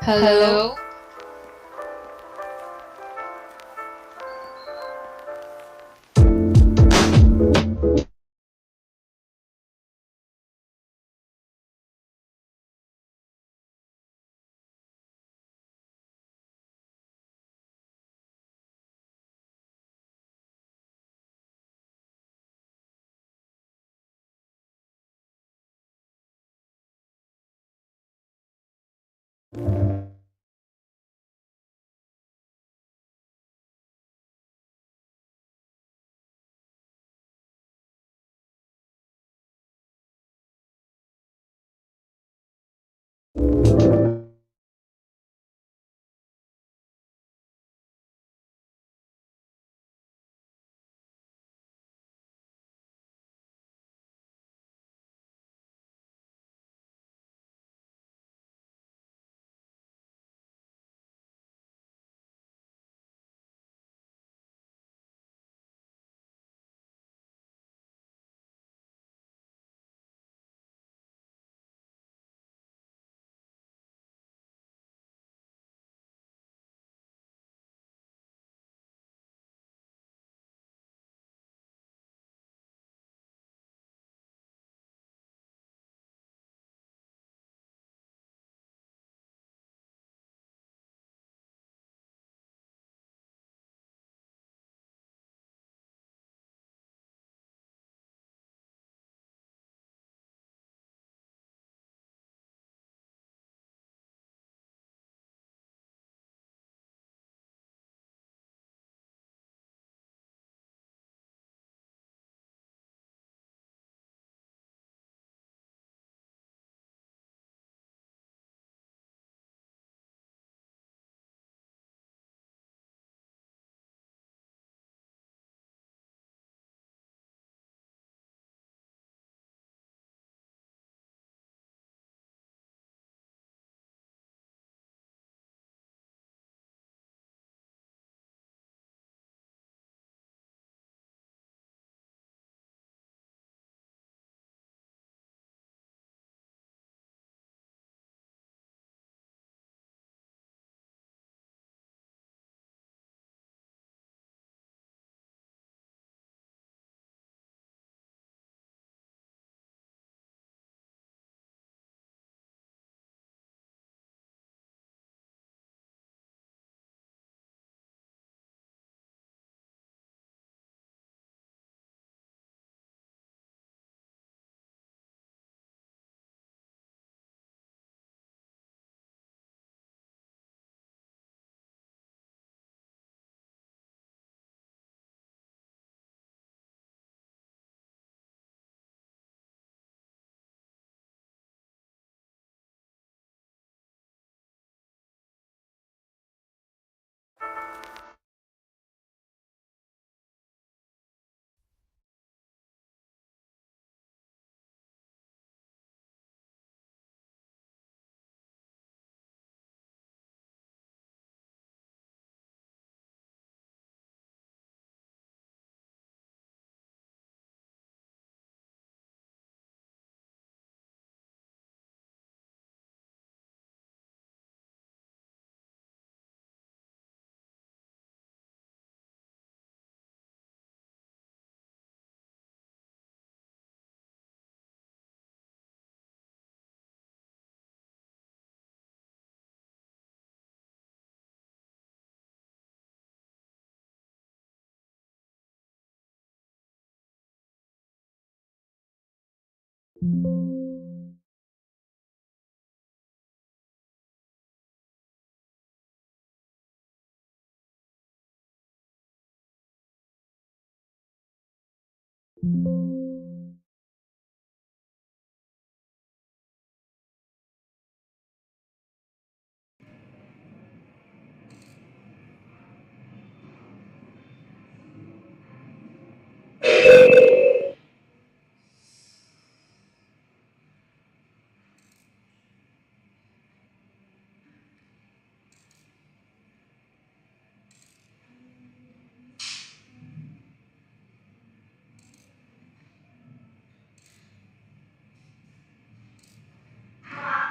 Halo, Halo,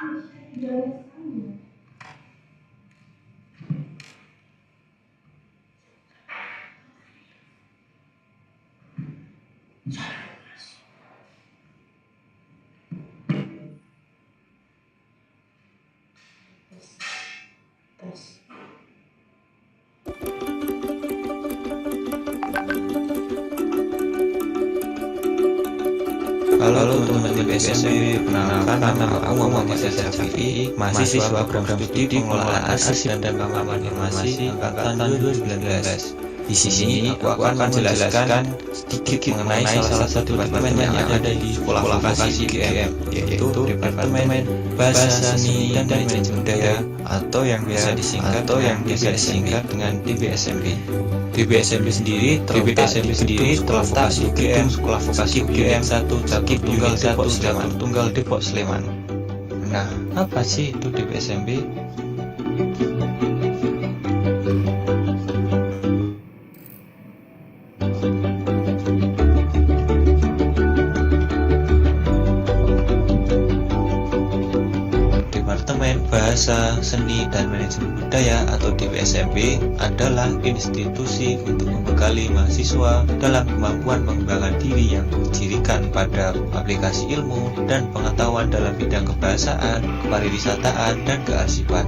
Halo teman-teman di SMP, perkenalkan nama aku Muhammad Syafi'i, mahasiswa program studi pengelolaan arsip dan pengembangan informasi angkatan 2019. Di sini aku akan menjelaskan sedikit mengenai salah satu departemen yang ada di sekolah vokasi UGM, yaitu Departemen Bahasa Seni dan Manajemen Budaya atau yang biasa disingkat dengan DBSMB. DBSMB sendiri terletak di Sekolah Vokasi UGM 1 Tunggal Depok Sleman. Nah, apa sih itu DBSMB? Departemen Bahasa, Seni, dan Manajemen Budaya atau DBSMB adalah institusi untuk membekali mahasiswa dalam kemampuan mengembangkan diri yang didirikan pada aplikasi ilmu dan pengetahuan dalam bidang kebahasaan, pariwisataan, dan kearsipan.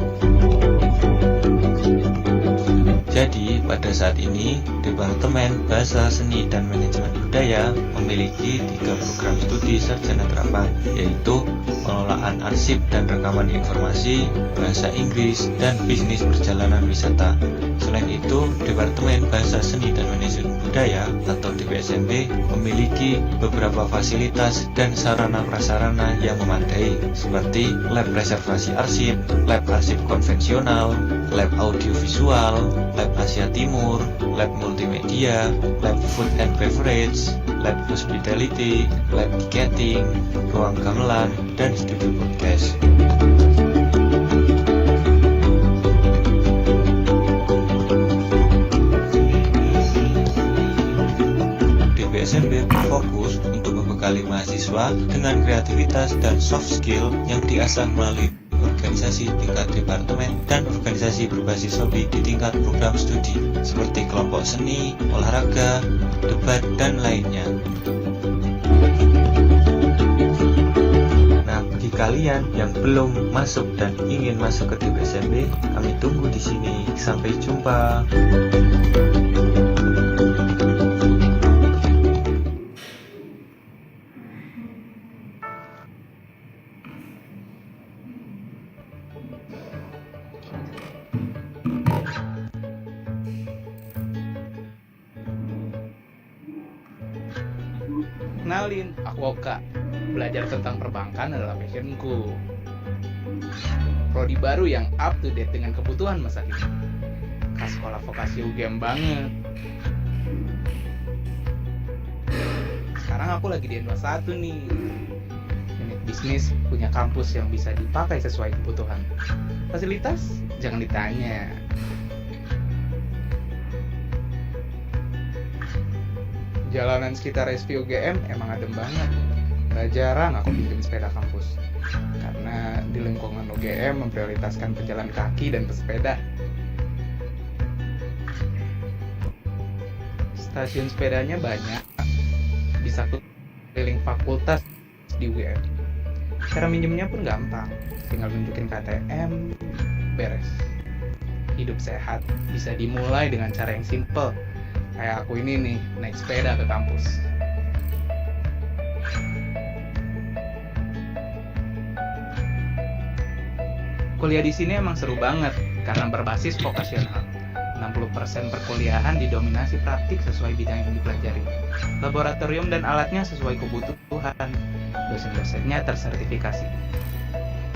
Jadi, pada saat ini, Departemen Bahasa, Seni, dan Manajemen Budaya memiliki 3 program studi sarjana terapan, yaitu pengelolaan arsip dan rekaman informasi, bahasa Inggris, dan bisnis perjalanan wisata. Selain itu, Departemen Bahasa, Seni, dan Manajemen Budaya atau DBSMB memiliki beberapa fasilitas dan sarana-prasarana yang memadai, seperti lab reservasi arsip, lab arsip konvensional, lab audiovisual, lab Asia Timur, lab multimedia, lab food and beverage, lab hospitality, lab ticketing, ruang gamelan, dan studio podcast. DBSMB berfokus untuk membekali mahasiswa dengan kreativitas dan soft skill yang diasah melalui organisasi tingkat departemen dan organisasi berbasis hobi di tingkat program studi seperti kelompok seni, olahraga, debat, dan lainnya. Nah, bagi kalian yang belum masuk dan ingin masuk ke DBSMB, kami tunggu di sini. Sampai jumpa. Kenalin, aku Oka. Belajar tentang perbankan adalah passionku. Prodi baru yang up to date dengan kebutuhan masa kini. Khas sekolah vokasi UGM banget. Sekarang aku lagi di N21 nih. Unit bisnis punya kampus yang bisa dipakai sesuai kebutuhan. Fasilitas? Jangan ditanya. Jalanan sekitar SP UGM emang adem banget. Gak jarang aku pinjam sepeda kampus, karena di lingkungan UGM memprioritaskan pejalan kaki dan pesepeda. Stasiun sepedanya banyak, bisa keliling fakultas di UGM. Cara minjemnya pun gampang, tinggal nunjukin KTM, beres. Hidup sehat bisa dimulai dengan cara yang simple. Kayak aku ini nih, naik sepeda ke kampus. Kuliah di sini emang seru banget karena berbasis vokasional. 60% perkuliahan didominasi praktik sesuai bidang yang dipelajari. Laboratorium dan alatnya sesuai kebutuhan. Dosen-dosennya tersertifikasi.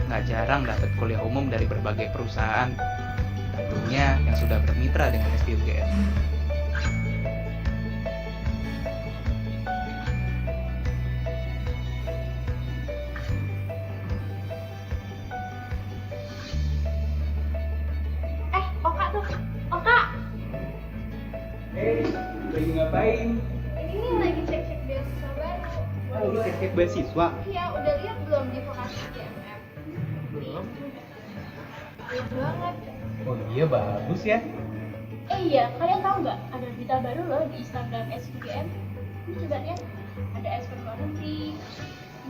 Nggak jarang dapat kuliah umum dari berbagai perusahaan, tentunya yang sudah bermitra dengan SPUGM. Oka, Lagi ngapain? ini nih lagi cek-cek beasiswa baru. Lagi cek-cek beasiswa. Iya, udah lihat belum di vokasi GMF? Iya banget. Oh iya, bagus ya. Iya, kalian tahu nggak? Ada berita baru loh di Instagram SUGM. Ini coba lihat. Ada expert luar negeri.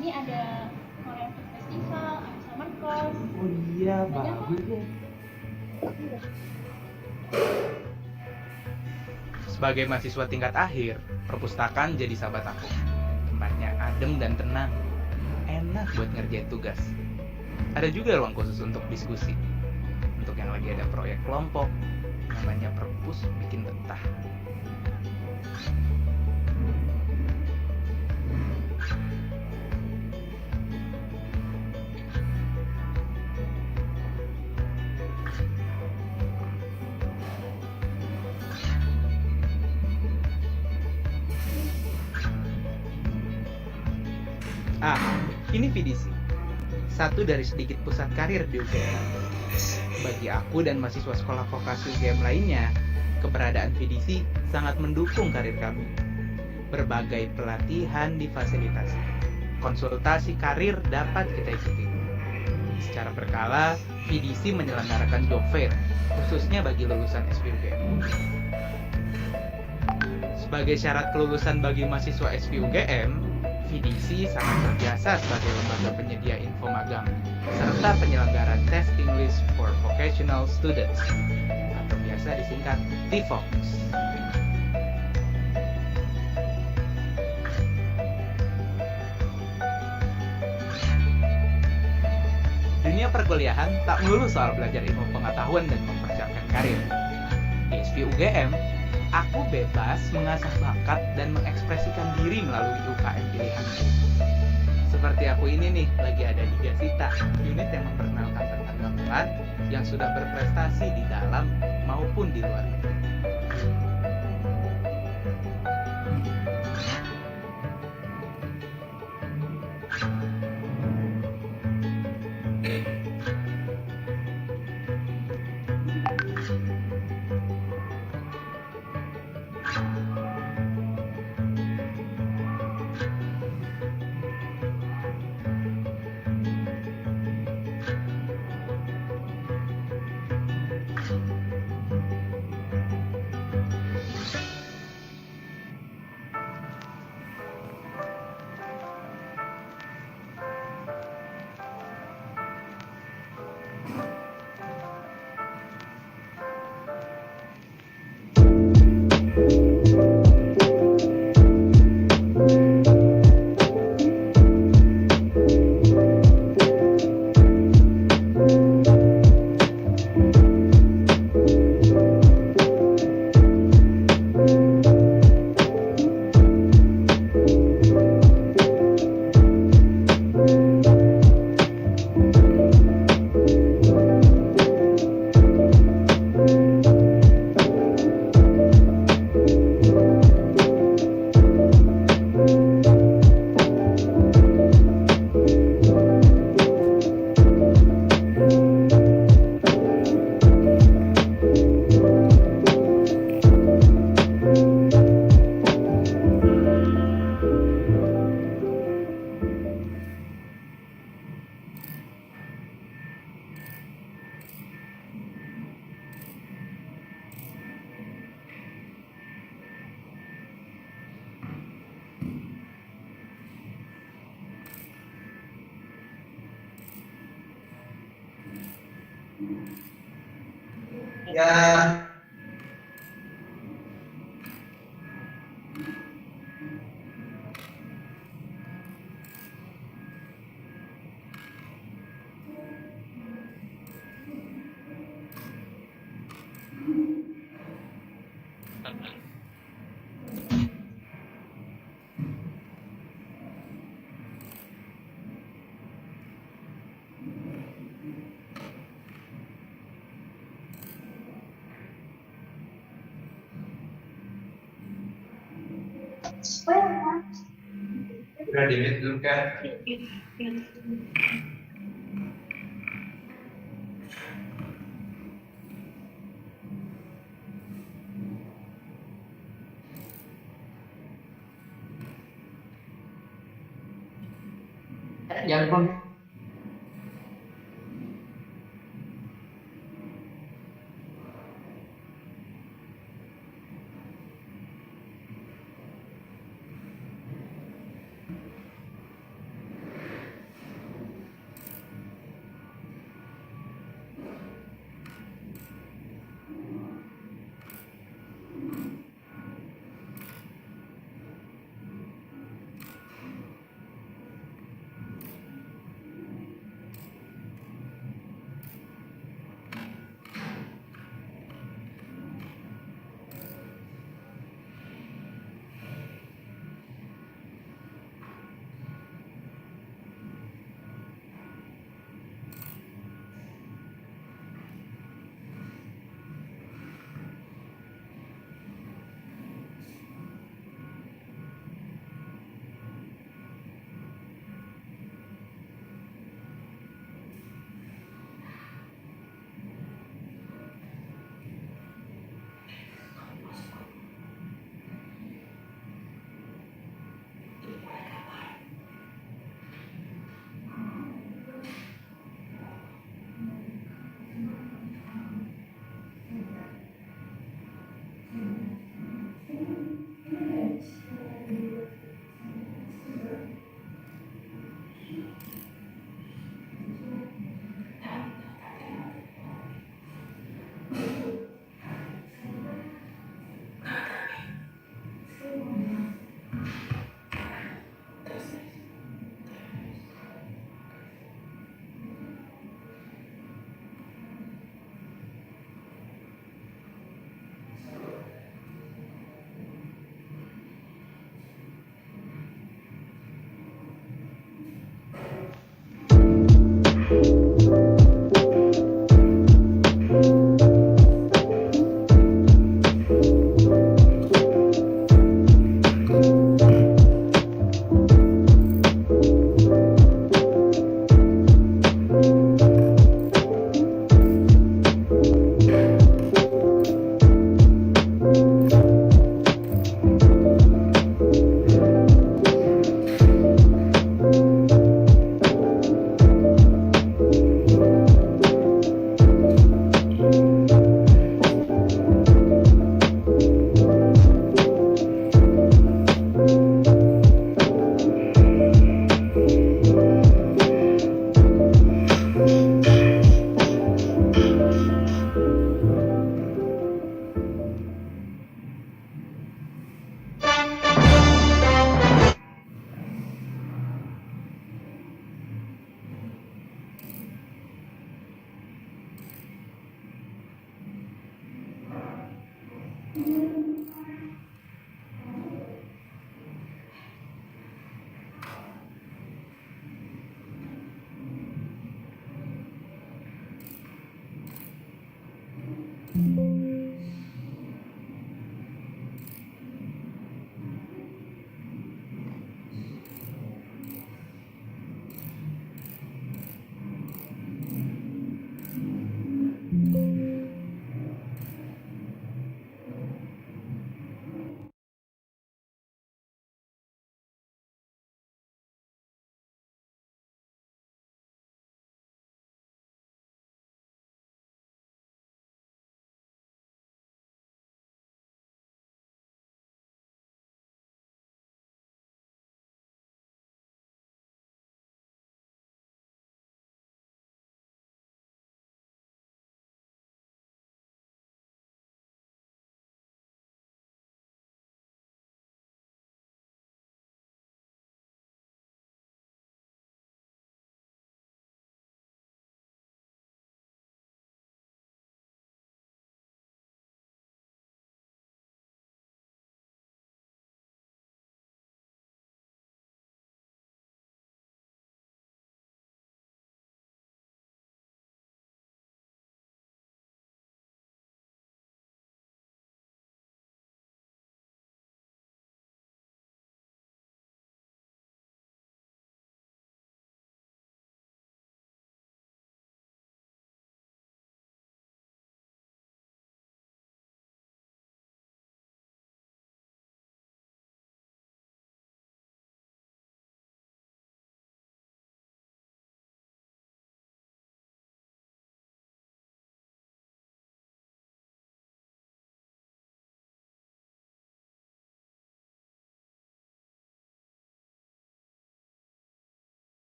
Ini ada Korean Food Festival, ada summer course. Oh iya, Banyak bagus ya. Sebagai mahasiswa tingkat akhir, perpustakaan jadi sahabat aku. Tempatnya adem dan tenang. Enak buat ngerjain tugas. Ada juga ruang khusus untuk diskusi. Untuk yang lagi ada proyek kelompok, namanya perpus bikin betah. Ini VDC, satu dari sedikit pusat karir di UGM. Bagi aku dan mahasiswa sekolah vokasi UGM lainnya, keberadaan VDC sangat mendukung karir kami. Berbagai pelatihan difasilitasi, konsultasi karir dapat kita ikuti. Secara berkala, VDC menyelenggarakan job fair, khususnya bagi lulusan SPUGM. Sebagai syarat kelulusan bagi mahasiswa SPUGM, VDC sangat berjasa sebagai lembaga penyedia info magang, serta penyelenggara Test English for Vocational Students, atau biasa disingkat TVOX. Dunia perkuliahan tak melulu soal belajar ilmu pengetahuan dan mempersiapkan karir. Di SPUGM, aku bebas mengasah bakat dan mengekspresikan diri melalui UKM pilihanku. Seperti aku ini nih, lagi ada di Gasita, unit yang memperkenalkan tentang gamelan yang sudah berprestasi di dalam maupun di luar negeri. Ya, udah di dulu kan? Jangan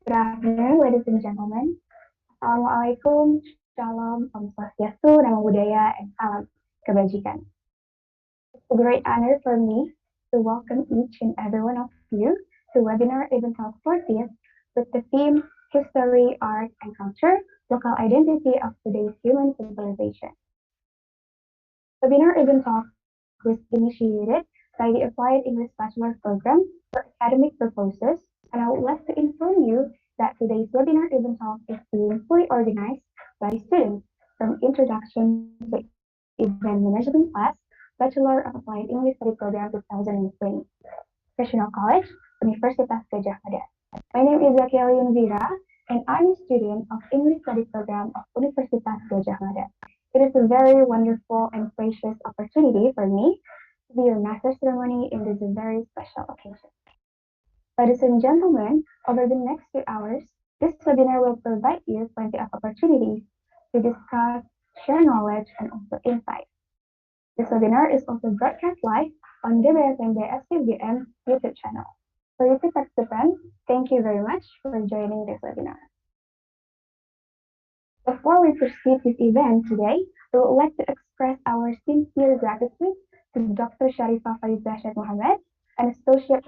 Good afternoon, ladies and gentlemen. Assalamualaikum, Shalom, Om Swastiastu, Namo Buddhaya, and Salam Kebajikan. It's a great honor for me to welcome each and every one of you to webinar Event Talk 40th with the theme History, Art, and Culture, Local Identity of Today's Human Civilization. Webinar Event Talk was initiated by the Applied English Bachelor Program for academic purposes, and I would like to inform you that today's webinar Event Talk is being fully organized by students from Introduction to Event Management class, Bachelor of Applied English Study Program 2020, Professional College, Universitas Gajah Mada. My name is Zakia Yunzira, and I'm a student of English Study Program of Universitas Gajah Mada. It is a very wonderful and precious opportunity for me to be your master ceremony in this very special occasion. Ladies and gentlemen, over the next 2 hours, this webinar will provide you plenty of opportunities to discuss, share knowledge, and also insight. This webinar is also broadcast live on DBSMB SUGM YouTube channel. For YouTube participants, thank you very much for joining this webinar. Before we proceed with event today, we would like to express our sincere gratitude to Dr. Sharifah Faizah Syed Muhammad, an Associate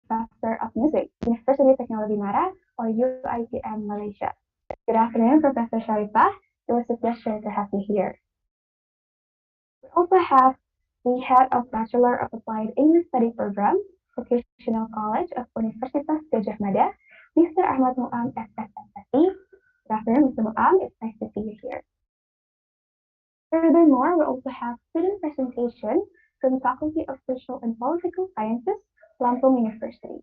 Professor of Music, University of Technology Nara, or UITM Malaysia. Good afternoon, Professor Sharifah. It was a pleasure to have you here. We also have the Head of Bachelor of Applied English Study Program, Vocational College of Universitas Gajah Mada, Mr. Ahmad Muam, SSMSI. Good afternoon, Mr. Muam. It's nice to see you here. Furthermore, we also have student presentation from Faculty of Social and Political Sciences, Lampung University.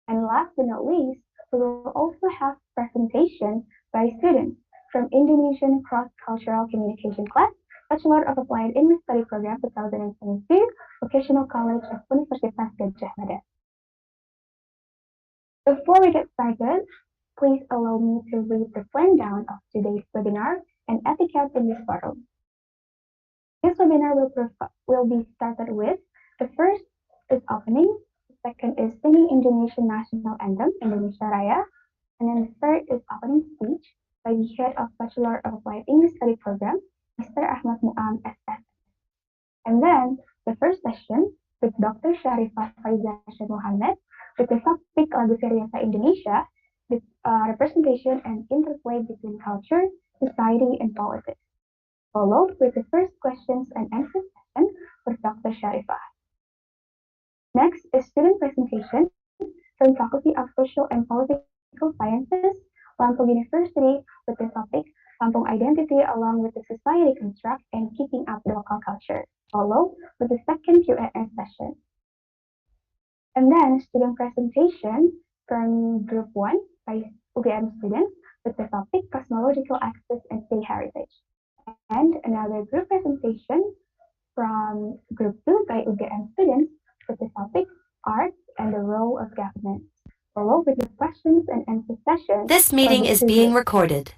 And last but not least, we will also have presentation by students from Indonesian Cross-Cultural Communication class, Bachelor of Applied English Study Program 2022, Vocational College of Universitas Gajah Mada. Before we get started, please allow me to read the rundown of today's webinar and etiquette in this forum. This webinar will be started with the first is opening, the second is singing Indonesian National Anthem, Indonesia Raya, and then the third is opening speech by the Head of Bachelor of Applied English Study Program, Mr. Ahmad Muam, SS. And then the first session with Dr. Sharifah Faizah Syed Muhammad with the topic Lagu Seriasa Indonesia, with representation and interplay between culture, society, and politics, followed with the first questions and answer session with Dr. Sharifah. Next is student presentation from Faculty of Social and Political Sciences, Lampung University, with the topic Lampung Identity along with the Society Construct and Keeping Up the Local Culture, followed with the second Q&A session. And then student presentation from Group 1 by UGM students with the topic Cosmological Access and State Heritage. And another group presentation from Group 2 by UGM students with the topic Art and the Role of Government, followed with the questions and answer session. This meeting is being recorded.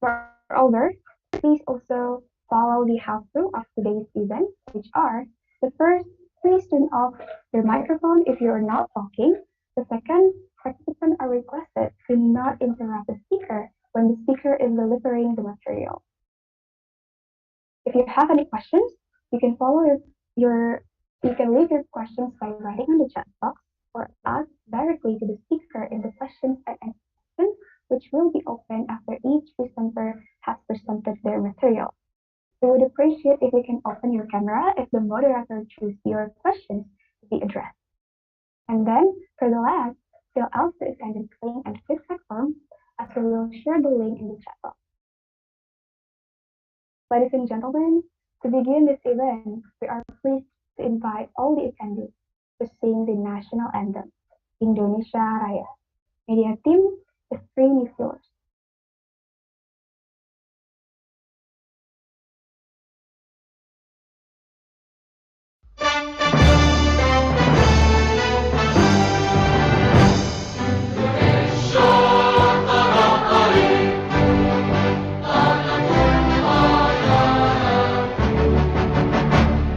Moreover, please also follow the house-rule of today's event, which are: the first, please turn off your microphone if you are not talking. The second, participants are requested to not interrupt the speaker when the speaker is delivering the material. If you have any questions, you can leave your questions by writing on the chat box or ask directly to the speaker in the questions and answer section, which will be open after each presenter has presented their material. We would appreciate if you can open your camera if the moderator chooses your questions to be addressed. And then, for the last, fill out the attendance link and feedback form, as we will share the link in the chat box. Ladies and gentlemen, to begin this event, we are pleased to invite all the attendees to sing the national anthem, Indonesia Raya. Media team, the screen is yours.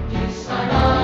Di sana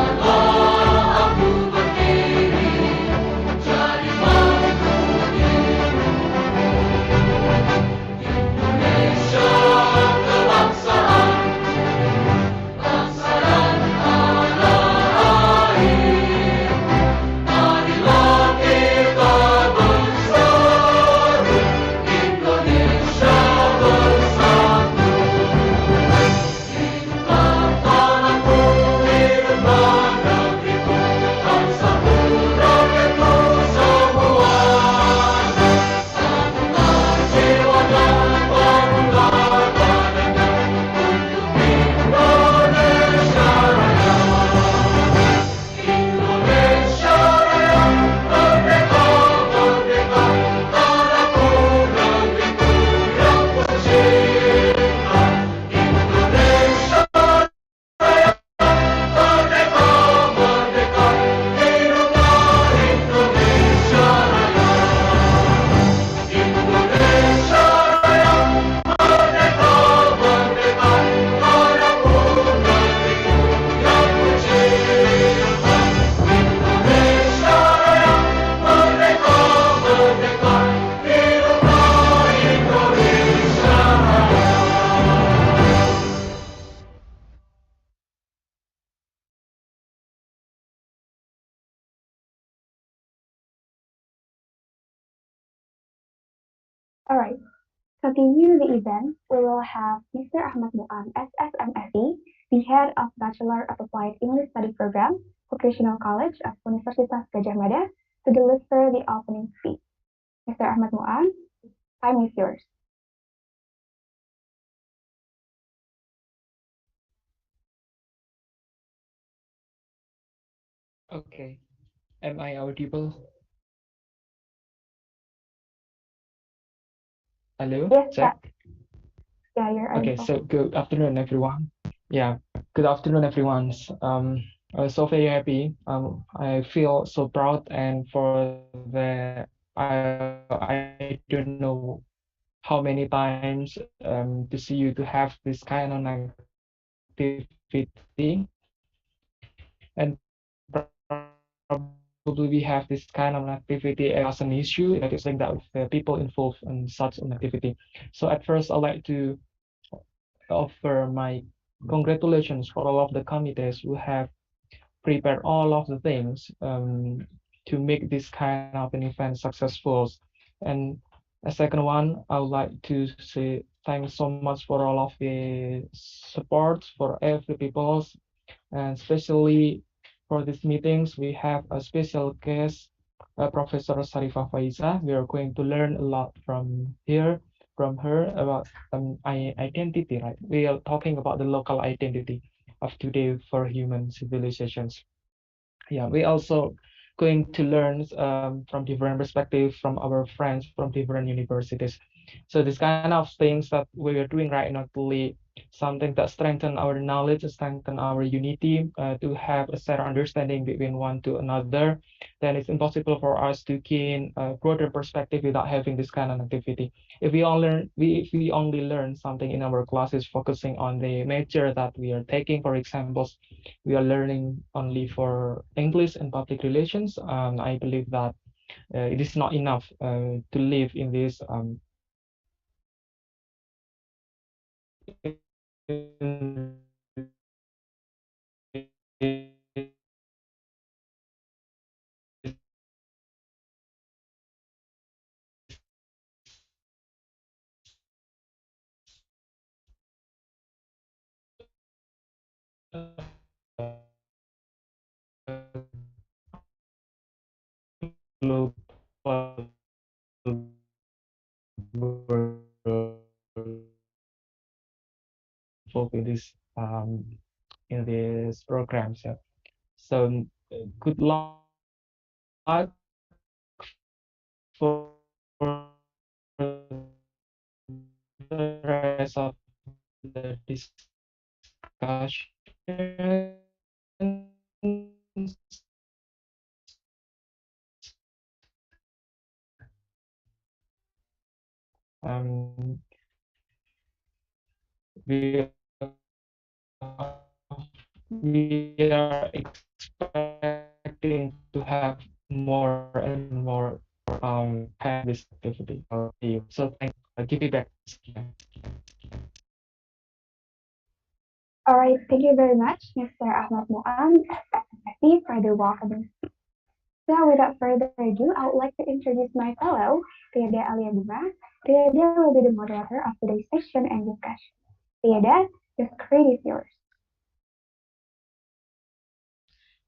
Alright, continue the event, we will have Mr. Ahmad Mu'an, SSMSE, the head of Bachelor of Applied English Study Program, Vocational College of Universitas Gadjah Mada, to deliver the opening speech. Mr. Ahmad Mu'an, time is yours. Okay. Am I audible? Hello? Yes, Check. yeah, you're Okay, audible. so good afternoon, everyone. Yeah, good afternoon, everyone. I'm so very happy. I feel so proud, and for the I don't know how many times to see you to have this kind of activity, and probably we have this kind of activity as an issue that is linked that with the people involved in such an activity. So at first, I'd like to offer my congratulations for all of the committees who have prepared all of the things to make this kind of an event successful. And a second one, I would like to say thanks so much for all of the support for every people, and especially for these meetings, we have a special guest, Professor Sarifah Faiza. We are going to learn a lot from her about identity, right? We are talking about the local identity of today for human civilizations. Yeah, we also going to learn from different perspectives from our friends from different universities. So this kind of things that we are doing right now really something that strengthen our knowledge, strengthen our unity, to have a better understanding between one to another. Then it's impossible for us to gain a broader perspective without having this kind of activity. If we only learn something in our classes focusing on the major that we are taking, for example, we are learning only for English and public relations. I believe that it is not enough to live in this global involved in this program. So good luck for the rest of the discussions. Um, we we are expecting to have more and more kind of this activity. So thank you. Give it back. Alright, thank you very much, Mr. Ahmad Mu'an, SSMSE, for the welcoming speech. So without further ado, I would like to introduce my fellow, Riada Alia Bunga. Riada will be the moderator of today's session and discussion. Riada, the screen is yours.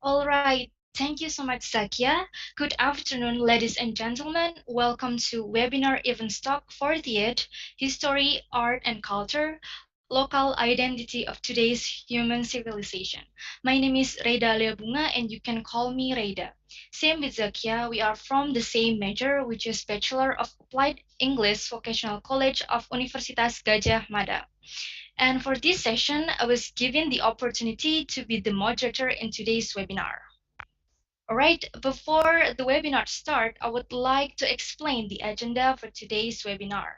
All right. Thank you so much, Zakia. Good afternoon, ladies and gentlemen. Welcome to webinar Event Stock 48, History, Art and Culture, Local Identity of Today's Human Civilization. My name is Reda Leabunga and you can call me Reda. Same with Zakia, we are from the same major, which is Bachelor of Applied English Vocational College of Universitas Gadjah Mada. And for this session, I was given the opportunity to be the moderator in today's webinar. All right, before the webinar start, I would like to explain the agenda for today's webinar.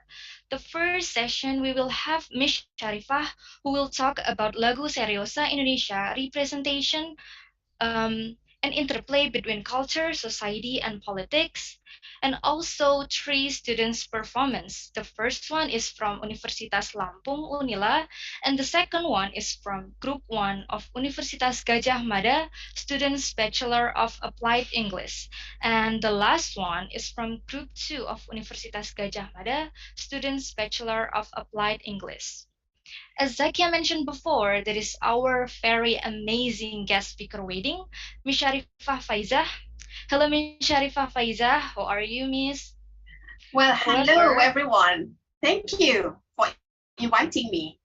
The first session, we will have Miss Sharifah, who will talk about Lagu Seriosa Indonesia representation and interplay between culture, society, and politics. and also 3 students' performance. The first one is from Universitas Lampung Unila, and the second one is from Group 1 of Universitas Gajah Mada, students Bachelor of Applied English. And the last one is from Group 2 of Universitas Gajah Mada, students Bachelor of Applied English. As Zakia mentioned before, there is our very amazing guest speaker waiting, Miss Sharifah Faizah. Hello, Miss Sharifah Faizah. How are you, Miss? Well, hello However- everyone. Thank you for inviting me.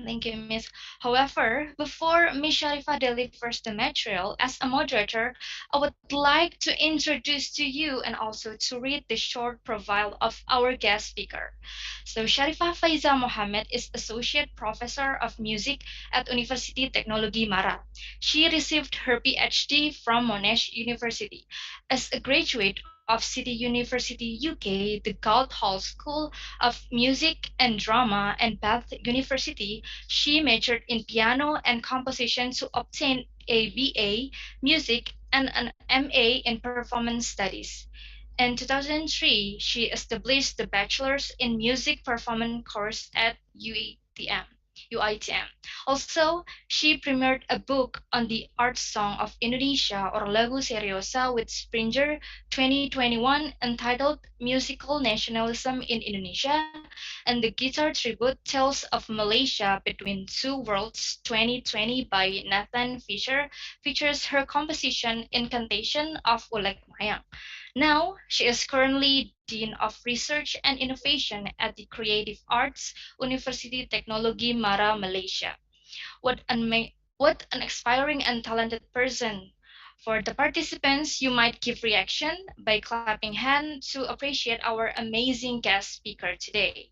Thank you, Miss. However, before Miss Sharifah delivers the material, as a moderator, I would like to introduce to you and also to read the short profile of our guest speaker. So, Sharifah Faizah Mohammed is Associate Professor of Music at University Teknologi Mara. She received her PhD from Monash University. As a graduate of City University UK, the Guildhall School of Music and Drama, and Bath University, she majored in piano and composition to obtain a BA Music and an MA in Performance Studies. In 2003, she established the Bachelor's in Music Performance course at UITM. Also, she premiered a book on the art song of Indonesia or Lagu Seriosa with Springer 2021 entitled Musical Nationalism in Indonesia, and the guitar tribute Tales of Malaysia Between Two Worlds 2020 by Nathan Fisher features her composition Incantation of Ulek Mayang. Now, she is currently Dean of Research and Innovation at the Creative Arts University Teknologi Mara, Malaysia. What an inspiring and talented person. For the participants, you might give reaction by clapping hand to appreciate our amazing guest speaker today.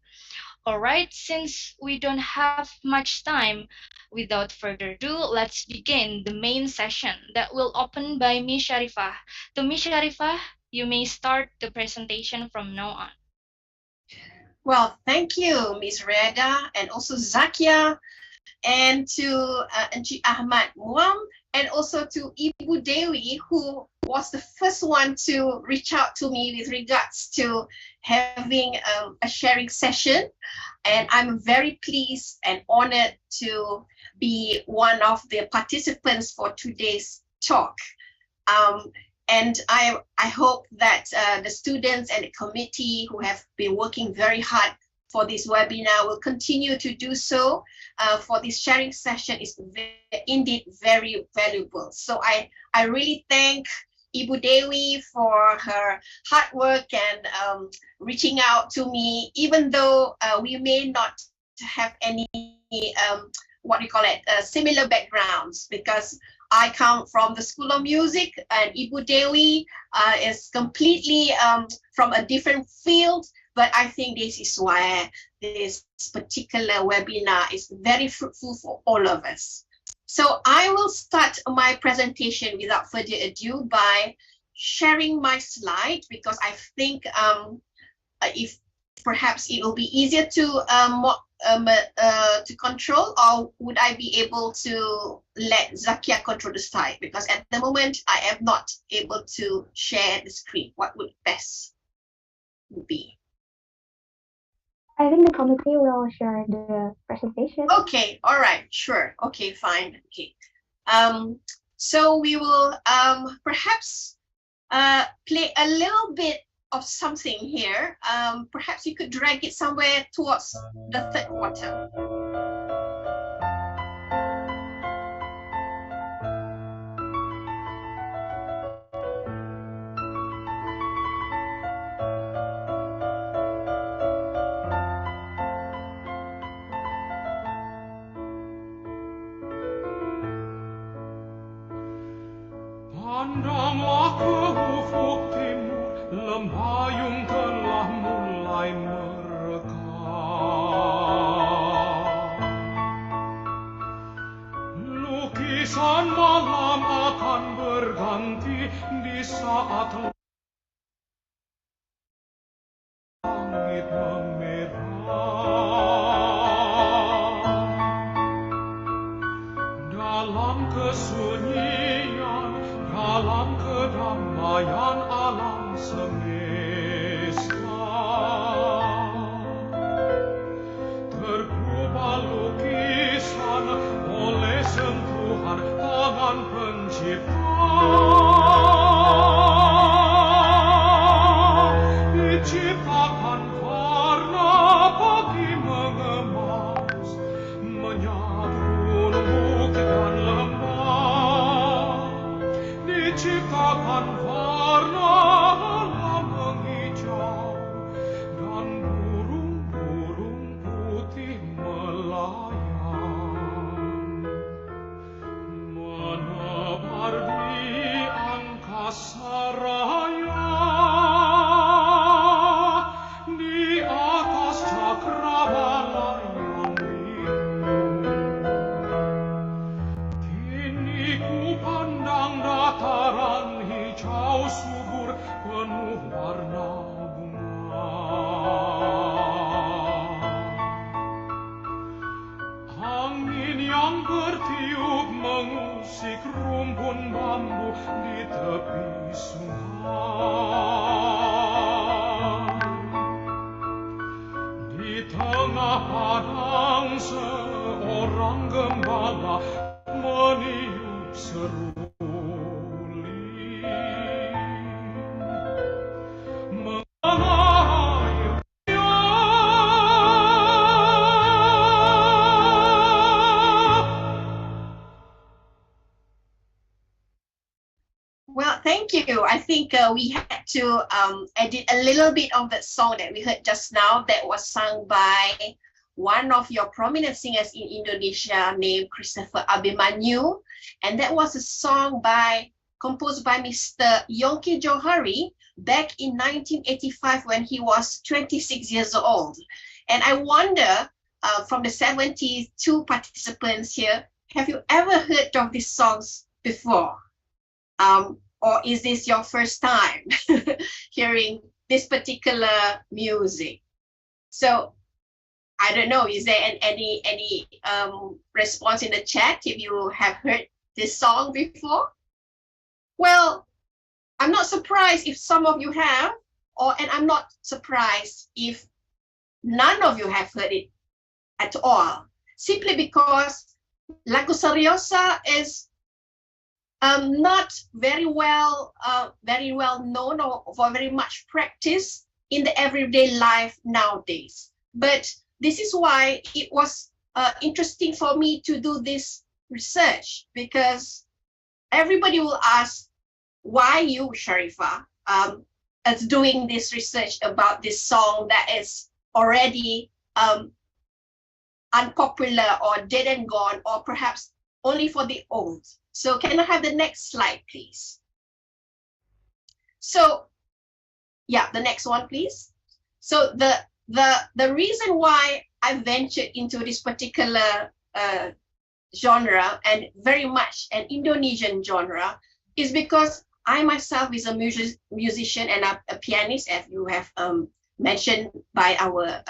Alright, since we don't have much time, without further ado, let's begin the main session that will open by Miss Sharifah. To Miss Sharifah, you may start the presentation from now on. Well, thank you, Ms. Reda, and also Zakia, and to Encik Ahmad Muam, and also to Ibu Dewi, who was the first one to reach out to me with regards to having a sharing session. And I'm very pleased and honored to be one of the participants for today's talk. And I hope that the students and the committee who have been working very hard for this webinar will continue to do so, for this sharing session is indeed very valuable. So I really thank Ibu Dewi for her hard work and reaching out to me, even though we may not have any similar backgrounds, because I come from the School of Music and Ibu Dewi is completely from a different field, but I think this is why this particular webinar is very fruitful for all of us. So I will start my presentation without further ado by sharing my slide, because I think if perhaps it will be easier to control, or would I be able to let Zakia control the slide? Because at the moment I am not able to share the screen. What would best be? I think the committee will share the presentation. Okay, all right, sure. Okay, fine. Okay. So we will perhaps play a little bit of something here. Perhaps you could drag it somewhere towards the third quarter. Pandanglah ke ufuk timur, lembayung telah mulai merekah. Lukisan malam akan berganti di saat langit memerah. Dalam kesunyian, dalam kedamaian alam semesta, Diciptakan warna pagi mengemas, menyatu bukit dan lembah. Diciptakan warna alam menghijau, dan burung-burung putih melayang, menebar di angkasa raya, di atas cakrawala yang biru. Kini ku pandang dataran hijau subur penuh warna bunga. Angin yang bertiup mengusik rumpun bambu di tepi sungai. Di tengah padang seorang gembala meniup seruling. Mengalir Well, thank you. I think we had to edit a little bit of that song that we heard just now that was sung by one of your prominent singers in Indonesia named Christopher Abimanyu. And that was a song composed by Mr. Yongki Johari back in 1985 when he was 26 years old. And I wonder, from the 72 participants here, have you ever heard of these songs before? Or is this your first time hearing this particular music? So I don't know, is there any response in the chat if you have heard this song before? Well, I'm not surprised if some of you have, and I'm not surprised if none of you have heard it at all, simply because Lagu Seriosa is not very well known or very much practiced in the everyday life nowadays. But this is why it was interesting for me to do this research, because everybody will ask, why you, Sharifa, is doing this research about this song that is already unpopular or dead and gone, or perhaps only for the old. So can I have the next slide, please? So, yeah, the next one, please. So the reason why I ventured into this particular genre, and very much an Indonesian genre, is because I myself is a musician and a pianist, as you have mentioned by our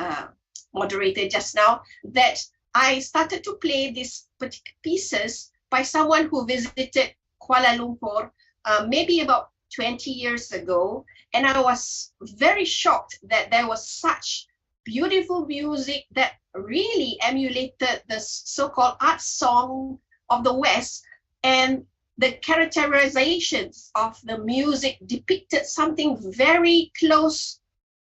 moderator just now, that I started to play these particular pieces by someone who visited Kuala Lumpur maybe about 20 years ago. And I was very shocked that there was such beautiful music that really emulated the so-called art song of the West. And the characterizations of the music depicted something very close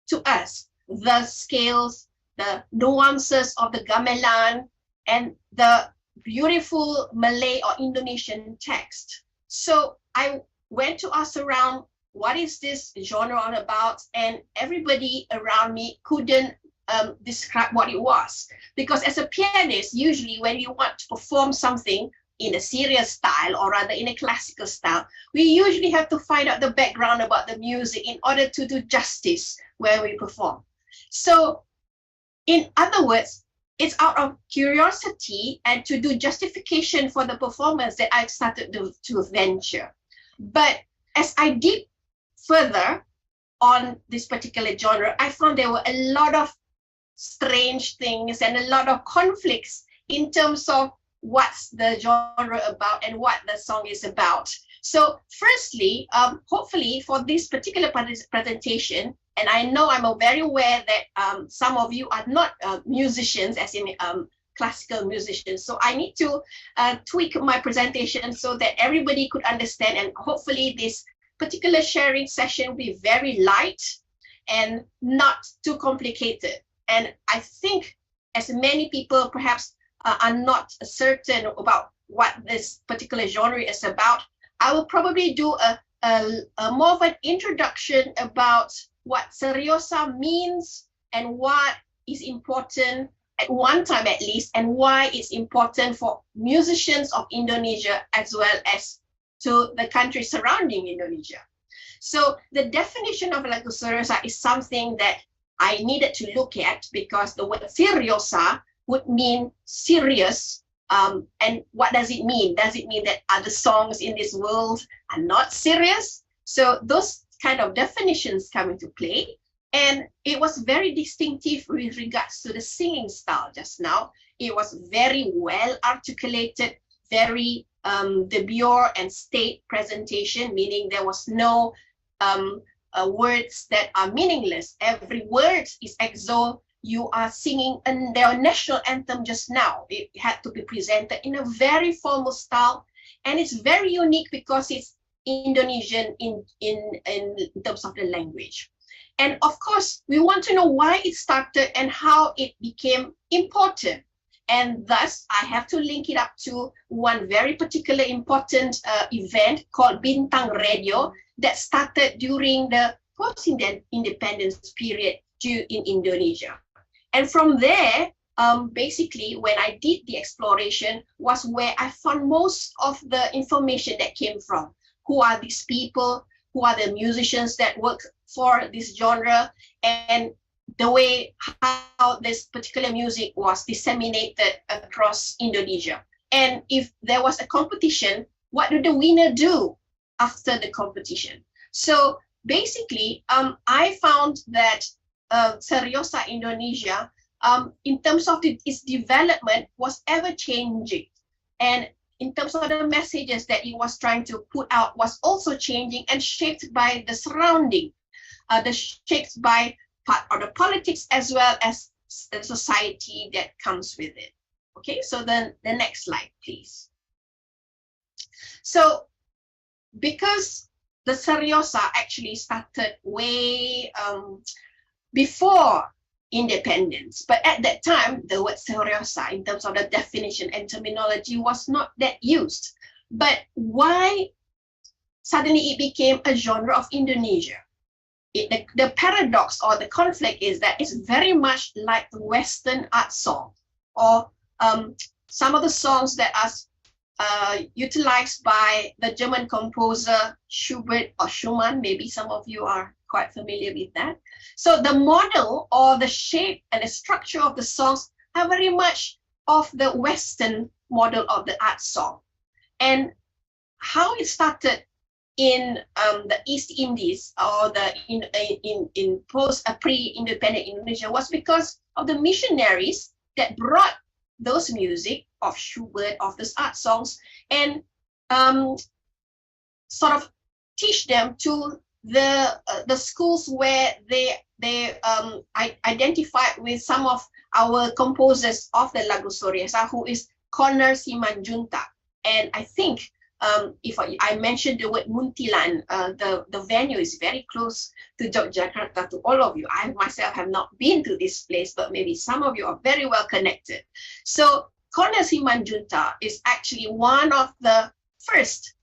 to us. The scales, the nuances of the gamelan, and the beautiful Malay or Indonesian text. So I went to ask around, what is this genre all about? And everybody around me couldn't describe what it was. Because as a pianist, usually when you want to perform something in a serious style, or rather in a classical style, we usually have to find out the background about the music in order to do justice where we perform. So in other words, it's out of curiosity and to do justification for the performance that I started to venture. But as I dig further on this particular genre, I found there were a lot of strange things and a lot of conflicts in terms of what's the genre about and what the song is about. So firstly, hopefully for this particular presentation, and I know I'm very aware that some of you are not musicians, as in classical musicians. So I need to tweak my presentation so that everybody could understand, and hopefully this particular sharing session will be very light and not too complicated. And I think as many people perhaps are not certain about what this particular genre is about, I will probably do a more of an introduction about what seriosa means and what is important at one time at least, and why it's important for musicians of Indonesia as well as to the countries surrounding Indonesia. So the definition of lagu seriosa is something that I needed to look at, because the word seriosa would mean serious. And what does it mean? Does it mean that other songs in this world are not serious? So those kind of definitions come into play. And it was very distinctive with regards to the singing style just now. It was very well articulated, very demure and state presentation, meaning there was no words that are meaningless. Every word is as though you are singing their national anthem just now. It had to be presented in a very formal style, and it's very unique because it's Indonesian in terms of the language. And of course, we want to know why it started and how it became important. And thus, I have to link it up to one very particular important event called Bintang Radio that started during the post-independence period in Indonesia. And from there, basically, when I did the exploration was where I found most of the information that came from. Who are these people? Who are the musicians that work for this genre? And the way how this particular music was disseminated across Indonesia. And if there was a competition, what do the winner do after the competition? So basically, I found that Seriosa Indonesia, in terms of its development, was ever changing. And in terms of the messages that it was trying to put out was also changing and shaped by the surrounding, shaped by part of the politics as well as the society that comes with it. Okay, so then the next slide, please. So because the Seriosa actually started way before independence, but at that time, the word Seriosa, in terms of the definition and terminology, was not that used. But why suddenly it became a genre of Indonesia? The paradox or the conflict is that it's very much like the Western art song, or some of the songs that are utilized by the German composer Schubert or Schumann. Maybe some of you are quite familiar with that. So the model or the shape and the structure of the songs are very much of the Western model of the art song. And how it started in the East Indies or in post pre-independent Indonesia was because of the missionaries that brought those music of Schubert, of these art songs, and sort of teach them to the schools where they identified with some of our composers of the Lagu Seriosa, who is Corner Simanjuntak. And I think if I mentioned the word Muntilan, the venue is very close to Yogyakarta, to all of you. I myself have not been to this place, but maybe some of you are very well connected. So Corner Simanjuntak is actually one of the first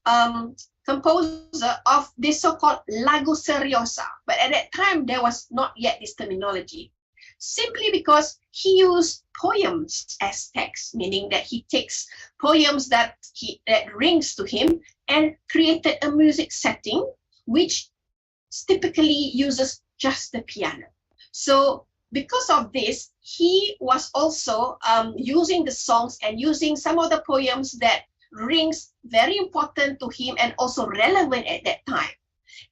composer of this so-called Lagu Seriosa. But at that time, there was not yet this terminology, simply because he used poems as text, meaning that he takes poems that rings to him and created a music setting which typically uses just the piano. So because of this, he was also using the songs and using some of the poems that rings very important to him and also relevant at that time.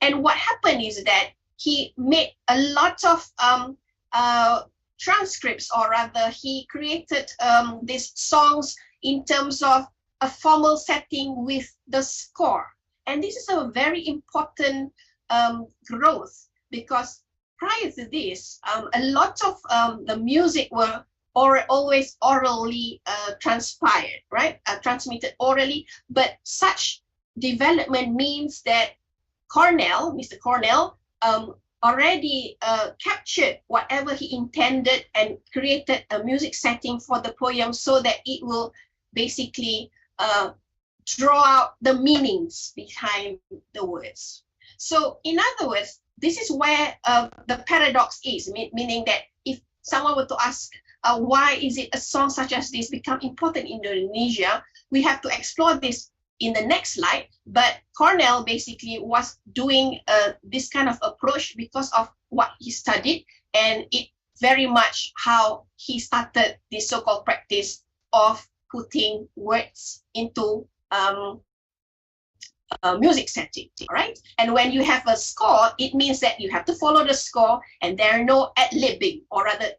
And what happened is that he made a lot of transcripts, or rather he created these songs in terms of a formal setting with the score. And this is a very important growth, because prior to this, a lot of the music were always orally transpired, right? Transmitted orally. But such development means that Mr. Cornell, already captured whatever he intended and created a music setting for the poem so that it will basically draw out the meanings behind the words. So in other words, this is where the paradox is, meaning that if someone were to ask, why is it a song such as this become important in Indonesia, we have to explore this in the next slide. But Cornell basically was doing this kind of approach because of what he studied, and it very much how he started this so-called practice of putting words into music setting, right? And when you have a score, it means that you have to follow the score, and there are no ad-libbing, or rather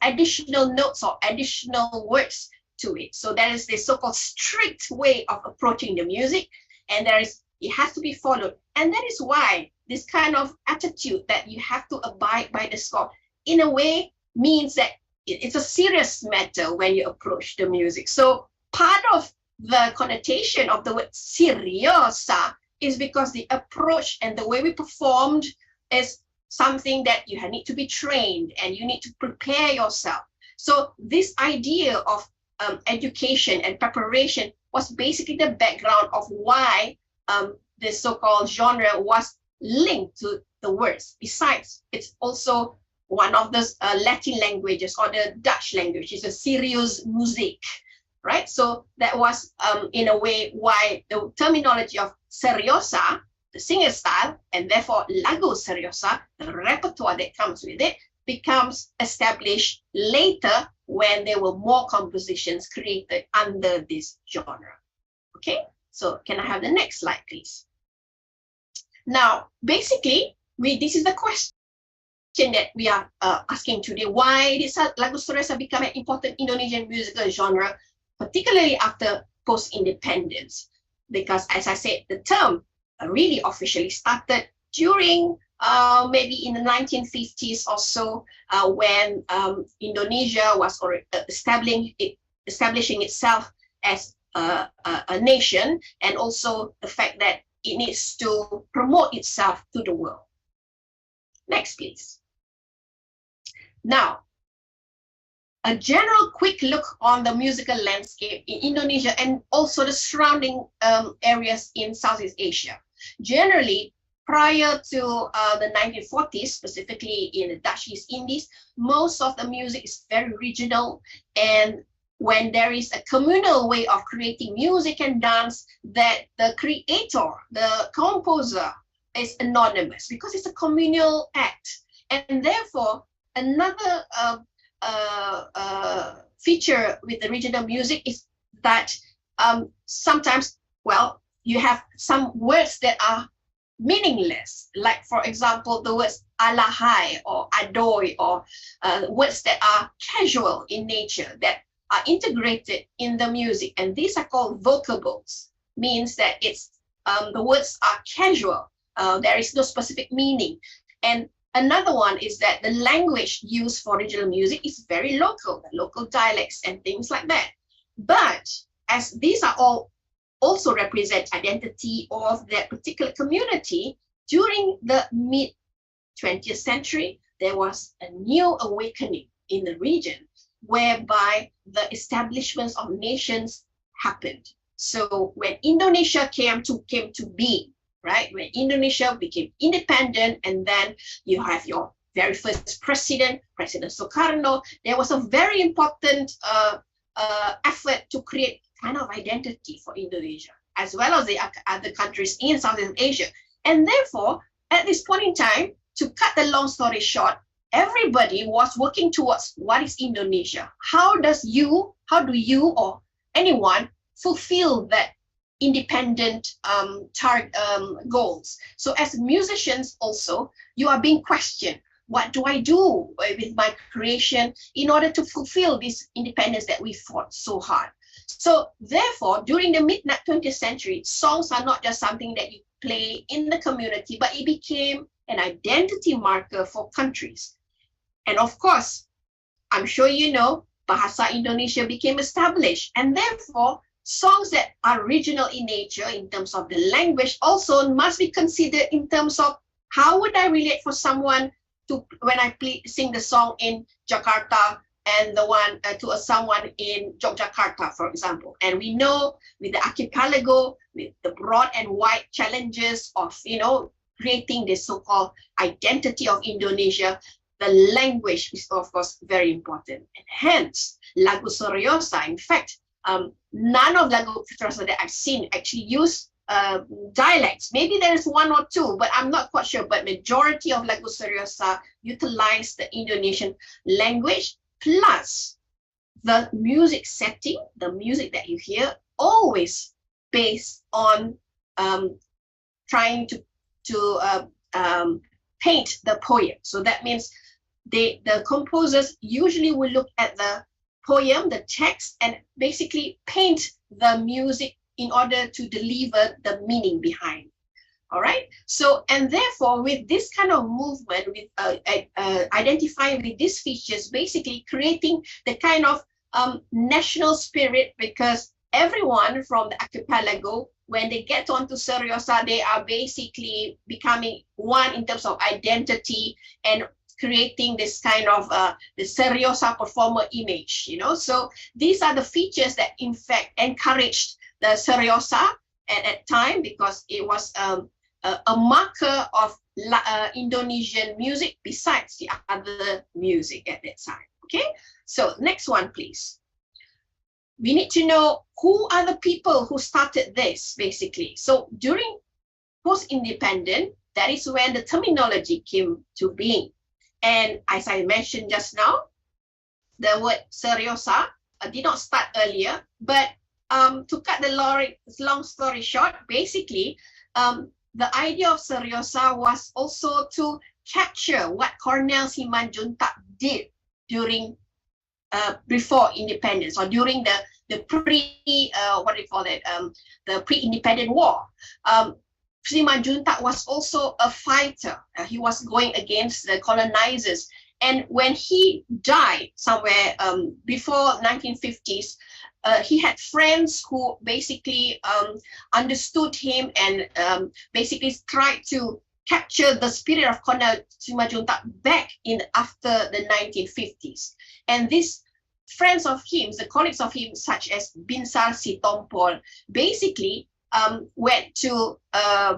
additional notes or additional words to it. So that is the so-called strict way of approaching the music, and it has to be followed. And that is why this kind of attitude that you have to abide by the score, in a way, means that it's a serious matter when you approach the music. So part of the connotation of the word seriosa is because the approach and the way we performed is something that you need to be trained and you need to prepare yourself. So this idea of education and preparation was basically the background of why the so-called genre was linked to the words. Besides, it's also one of the Latin languages, or the Dutch language, is a serious music, right? So that was in a way why the terminology of seriosa, the singer style, and therefore lagu seriosa, the repertoire that comes with it, becomes established later when there were more compositions created under this genre. Okay, so can I have the next slide, please? Now, basically, this is the question that we are asking today. Why did lagu seriosa become an important Indonesian musical genre, particularly after post-independence? Because, as I said, the term really officially started during maybe in the 1950s or so, when Indonesia was establishing itself as a nation, and also the fact that it needs to promote itself to the world. Next, please. Now, a general quick look on the musical landscape in Indonesia and also the surrounding areas in Southeast Asia. Generally, prior to the 1940s, specifically in the Dutch East Indies, most of the music is very regional, and when there is a communal way of creating music and dance, that the creator, the composer, is anonymous because it's a communal act. And therefore, another feature with the regional music is that sometimes, well, you have some words that are meaningless, like, for example, the words alahai or adoy, or words that are casual in nature, that are integrated in the music, and these are called vocables. Means that it's the words are casual, there is no specific meaning. And another one is that the language used for regional music is very local, the local dialects and things like that. But as these are all also represent identity of that particular community, during the mid-20th century, there was a new awakening in the region, whereby the establishments of nations happened. So when Indonesia came to be, right, when Indonesia became independent, and then you have your very first president, President Sukarno, there was a very important effort to create kind of identity for Indonesia, as well as the other countries in Southeast Asia. And therefore, at this point in time, to cut the long story short, everybody was working towards what is Indonesia. How do you or anyone fulfill that independent goals? So as musicians also, you are being questioned. What do I do with my creation in order to fulfill this independence that we fought so hard? So therefore, during the mid-20th century, songs are not just something that you play in the community, but it became an identity marker for countries. And of course, I'm sure you know, Bahasa Indonesia became established, and therefore, songs that are regional in nature in terms of the language also must be considered in terms of how would I relate for someone to when I sing the song in Jakarta and the one to someone in Yogyakarta, for example? And we know with the archipelago, with the broad and wide challenges of creating this so-called identity of Indonesia, the language is of course very important. And hence, lagu seriosa, in fact, none of lagu seriosa that I've seen actually use dialects. Maybe there's one or two, but I'm not quite sure. But majority of lagu seriosa utilize the Indonesian language, plus the music setting, the music that you hear, always based on trying to paint the poem. So that means the composers usually will look at the poem, the text, and basically paint the music in order to deliver the meaning behind. All right. So, and therefore, with this kind of movement, with identifying with these features, basically creating the kind of national spirit, because everyone from the archipelago, when they get onto seriosa, they are basically becoming one in terms of identity and creating this kind of the seriosa performer image, So these are the features that in fact encouraged the seriosa at that time, because it was a marker of Indonesian music besides the other music at that time. Okay, so next one, please. We need to know who are the people who started this, basically. So during post-independent, that is when the terminology came to being. And as I mentioned just now, the word seriosa did not start earlier, but to cut the long story short, basically, the idea of seriosa was also to capture what Cornel Simanjuntak did during before independence, or during the pre-independent war. Simanjuntak was also a fighter. He was going against the colonizers. And when he died somewhere before 1950s, he had friends who basically understood him and basically tried to capture the spirit of Cornel Simanjuntak back in after the 1950s. And these friends of him, the colleagues of him, such as Binsar Sitompul, basically went to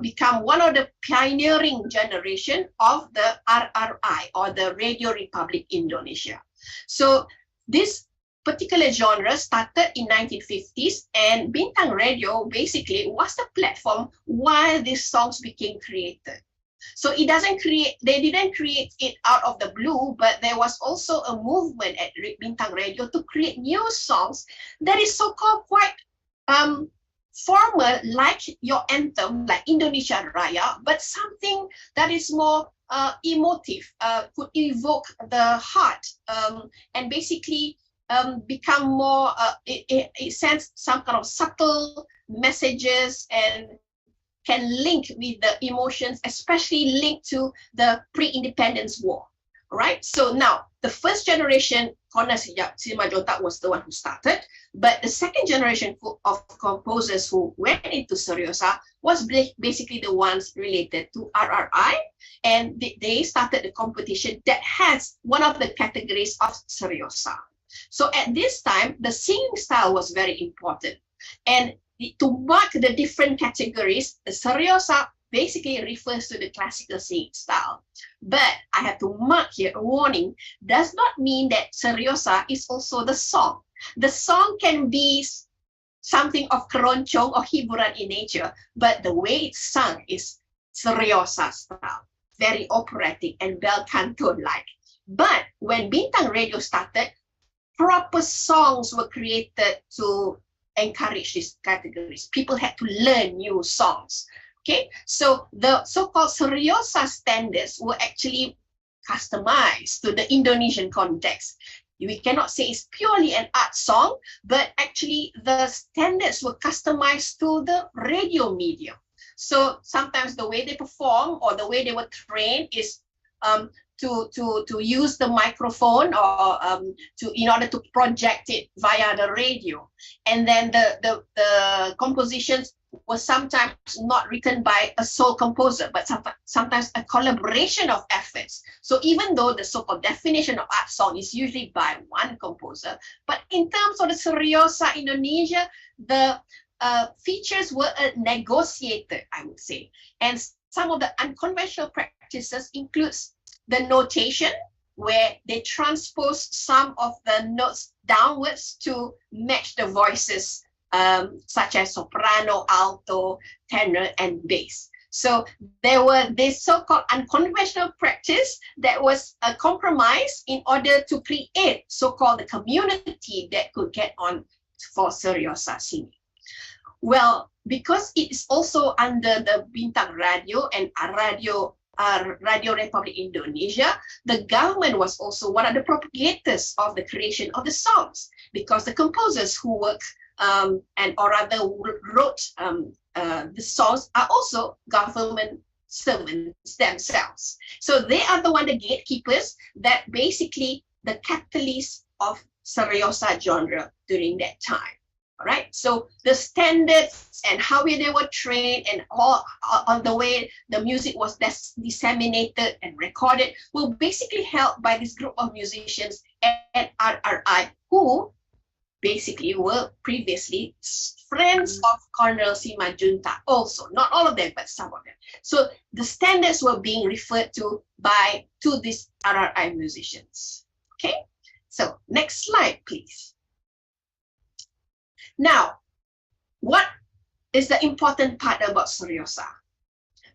become one of the pioneering generation of the RRI, or the Radio Republic Indonesia. So this particular genre started in 1950s, and Bintang Radio basically was the platform while these songs became created. So they didn't create it out of the blue, but there was also a movement at Bintang Radio to create new songs that is so-called quite formal, like your anthem, like Indonesia Raya, but something that is more emotive, could evoke the heart, and basically become more, it sends some kind of subtle messages and can link with the emotions, especially linked to the pre-independence war. Right? So now, the first generation, Cornel Simanjuntak was the one who started, but the second generation of composers who went into seriosa was basically the ones related to RRI, and they started the competition that has one of the categories of seriosa. So at this time, the singing style was very important, and to mark the different categories, the seriosa basically refers to the classical singing style. But I have to mark here a warning, does not mean that seriosa is also the song. The song can be something of keroncong or hiburan in nature, but the way it's sung is seriosa style, very operatic and bel canto-like. But when Bintang Radio started, proper songs were created to encourage these categories. People had to learn new songs. Okay, so the so-called seriosa standards were actually customized to the Indonesian context. We cannot say it's purely an art song, but actually the standards were customized to the radio medium. So sometimes the way they perform or the way they were trained is to use the microphone or in order to project it via the radio. And then the compositions was sometimes not written by a sole composer, but sometimes a collaboration of efforts. So even though the so-called definition of art song is usually by one composer, but in terms of the Seriosa Indonesia, the features were negotiated, I would say. And some of the unconventional practices includes the notation, where they transpose some of the notes downwards to match the voices, such as soprano, alto, tenor, and bass. So there were this so-called unconventional practice that was a compromise in order to create so-called the community that could get on for Seriosa singing. Well, because it is also under the Bintang Radio and Radio Republic Indonesia, the government was also one of the propagators of the creation of the songs, because the composers who work or rather wrote the songs are also government servants themselves. So they are the gatekeepers that basically the catalyst of Seriosa genre during that time. All right, so the standards and how they were trained and all on the way the music was disseminated and recorded were basically held by this group of musicians at RRI, who basically were previously friends of Colonel Simajunta also, not all of them, but some of them. So the standards were being referred to these RRI musicians. Okay, so next slide, please. Now, what is the important part about Seriosa?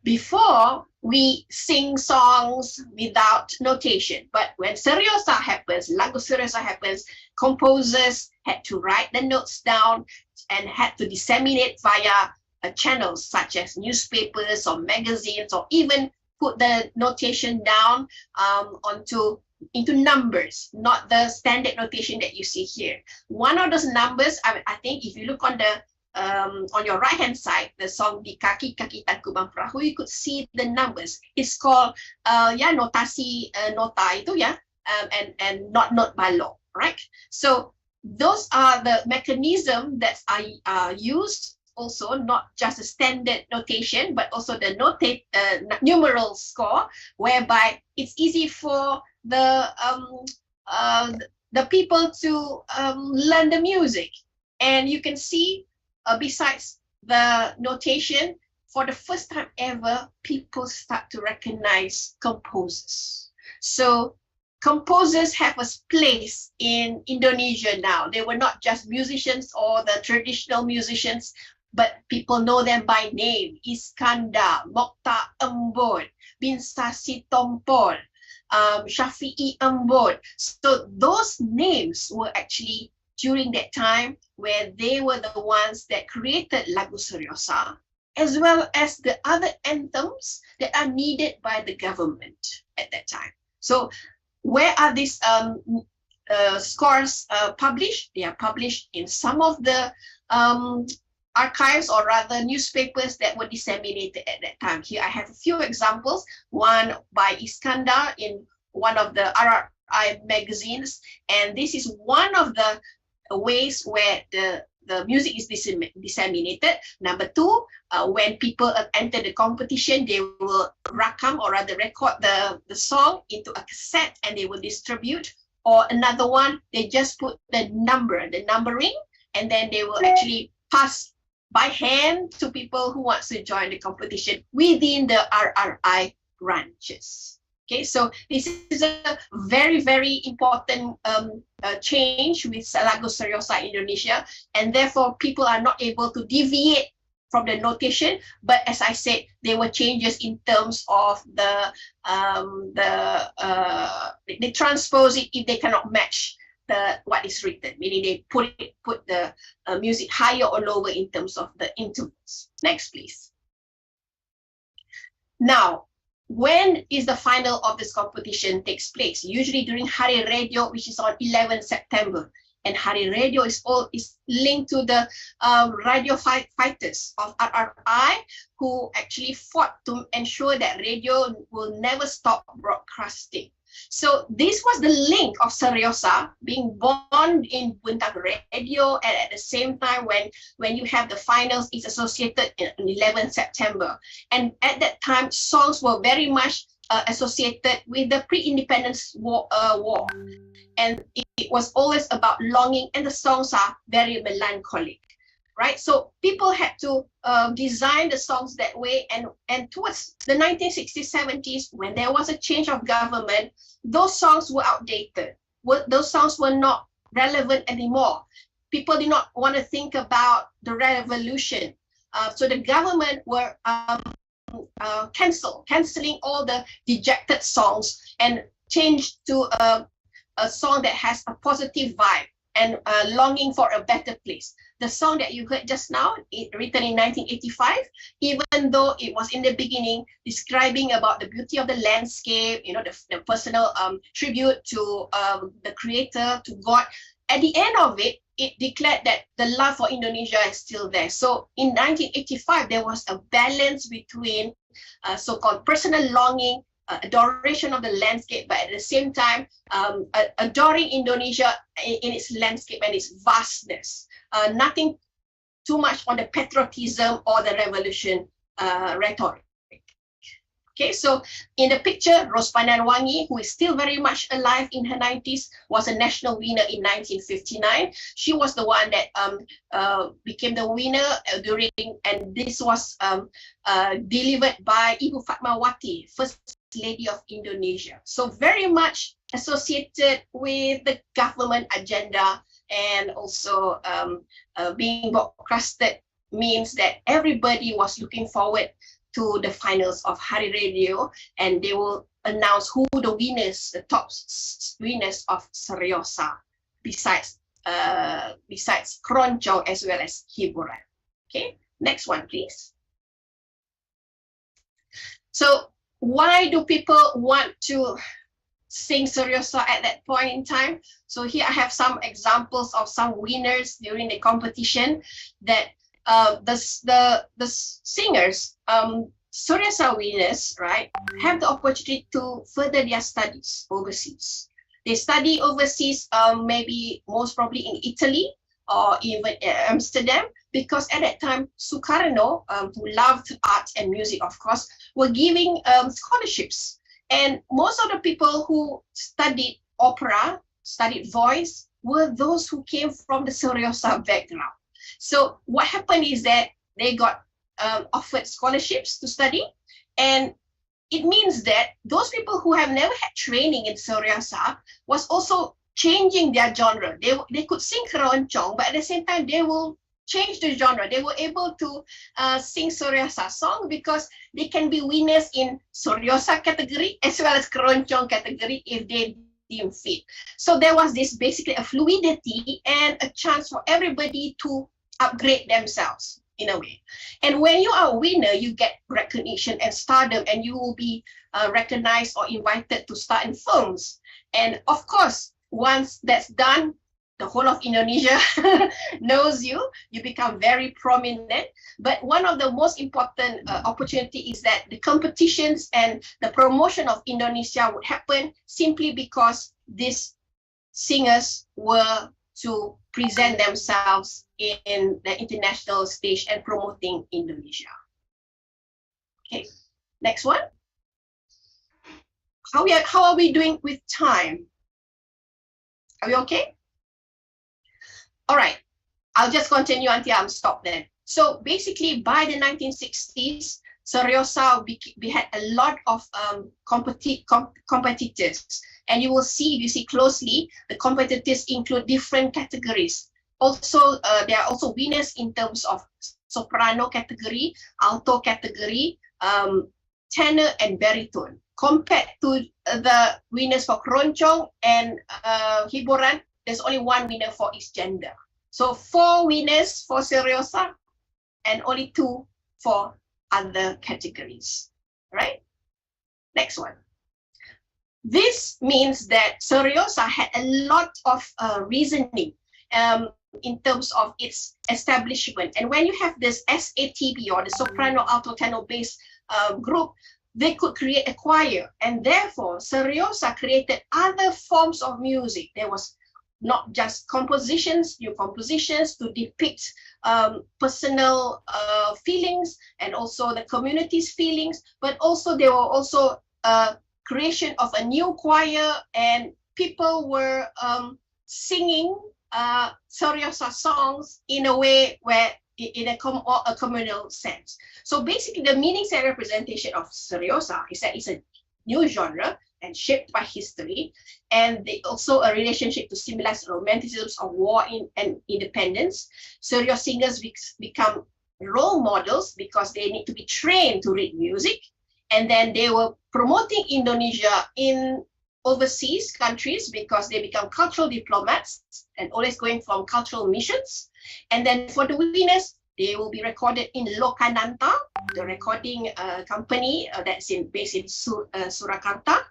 Before, we sing songs without notation, but when Seriosa happens, lagu Seriosa happens, composers had to write the notes down and had to disseminate via channels such as newspapers or magazines, or even put the notation down into numbers, not the standard notation that you see here. One of those numbers, I think if you look on the on your right hand side, the song Di Kaki-Kaki Tangkuban Perahu, you could see the numbers. It's called notasi nota itu ya, and not note balok, right? So those are the mechanism that are used also, not just a standard notation, but also the numeral score, whereby it's easy for the people to learn the music. And you can see, besides the notation, for the first time ever, people start to recognize composers. So composers have a place in Indonesia now. They were not just musicians or the traditional musicians, but people know them by name. Iskandar, Mokhtar Embod, Bin Sasi Tompol, Syafi'i Embod. So those names were actually during that time where they were the ones that created lagu Seriosa, as well as the other anthems that are needed by the government at that time. So where are these scores published? They are published in some of the archives, or rather newspapers that were disseminated at that time. Here I have a few examples. One by Iskandar in one of the RRI magazines, and this is one of the ways where the music is disseminated. Number two, when people enter the competition, they will rakam, or rather record the song into a cassette, and they will distribute. Or another one, they just put the numbering, and then they will actually pass by hand to people who want to join the competition within the RRI branches. Okay, so this is a very, very important change with lagu Seriosa Indonesia, and therefore people are not able to deviate from the notation. But as I said, there were changes in terms of they transpose it if they cannot match what is written, meaning they put the music higher or lower in terms of the intervals. Next, please. Now, when is the final of this competition takes place? Usually during Hari Radio, which is on 11 September. And Hari Radio is linked to the radio fighters of RRI, who actually fought to ensure that radio will never stop broadcasting. So this was the link of Seriosa being born in Buntag Radio, and at the same time when you have the finals, it's associated in 11 September. And at that time, songs were very much associated with the pre-independence war. And it was always about longing, and the songs are very melancholic. Right, so people had to design the songs that way, and towards the 1960s, 70s, when there was a change of government, those songs were outdated. Those songs were not relevant anymore. People did not want to think about the revolution, so the government were canceling all the dejected songs and changed to a song that has a positive vibe and longing for a better place. The song that you heard just now, written in 1985, even though it was in the beginning describing about the beauty of the landscape, the personal tribute to the creator, to God, at the end of it, it declared that the love for Indonesia is still there. So in 1985, there was a balance between so-called personal longing, adoration of the landscape, but at the same time, adoring Indonesia in its landscape and its vastness. Nothing too much on the patriotism or the revolution rhetoric. Okay, so in the picture, Ros Pandanwangi, who is still very much alive in her 90s, was a national winner in 1959. She was the one that became the winner during, and this was delivered by Ibu Fatmawati, First Lady of Indonesia. So very much associated with the government agenda, and also being broadcasted means that everybody was looking forward to the finals of Hari Radio, and they will announce who the winners, the top winners of Seriosa, besides Keroncong as well as Hiburan. Okay, next one, please. So why do people want to sing Seriosa at that point in time? So here I have some examples of some winners during the competition that the singers, Seriosa winners, right, have the opportunity to further their studies overseas. They study overseas, maybe most probably in Italy or even Amsterdam, because at that time, Sukarno, who loved art and music, of course, were giving scholarships. And most of the people who studied opera, studied voice, were those who came from the Seriosa background. So what happened is that they got offered scholarships to study, and it means that those people who have never had training in Seriosa was also changing their genre. They could sing Keroncong, but at the same time, they will change the genre. They were able to sing Seriosa song because they can be winners in Seriosa category as well as Keroncong category if they deem fit. So there was this basically a fluidity and a chance for everybody to upgrade themselves in a way. And when you are a winner, you get recognition and stardom, and you will be recognized or invited to star in films. And of course, once that's done, the whole of Indonesia knows you become very prominent. But one of the most important opportunity is that the competitions and the promotion of Indonesia would happen simply because these singers were to present themselves in the international stage and promoting Indonesia. Okay, next one. How are we doing with time? Are we okay? All right, I'll just continue until I'm stopped then. So basically, by the 1960s, Seriosa, we had a lot of competitors. And you will see, if you see closely, the competitors include different categories. Also, there are also winners in terms of soprano category, alto category, tenor and baritone. Compared to the winners for Keroncong and Hiburan, there's only one winner for each gender. So 4 winners for Seriosa and only 2 for other categories, right? Next one. This means that Seriosa had a lot of reasoning in terms of its establishment. And when you have this SATB or the soprano, alto, tenor bass group, they could create a choir, and therefore seriosa created other forms of music. There was not just new compositions to depict personal feelings and also the community's feelings, but also there were also creation of a new choir, and people were singing seriosa songs in a way where in a communal sense. So basically the meanings and representation of seriosa is that it's a new genre and shaped by history, and they also a relationship to symbolize romanticisms of war and independence. Serious singers become role models because they need to be trained to read music, and then they were promoting Indonesia in overseas countries because they become cultural diplomats and always going from cultural missions. And then for the winners, they will be recorded in Lokananta, the recording company that's based in Surakarta.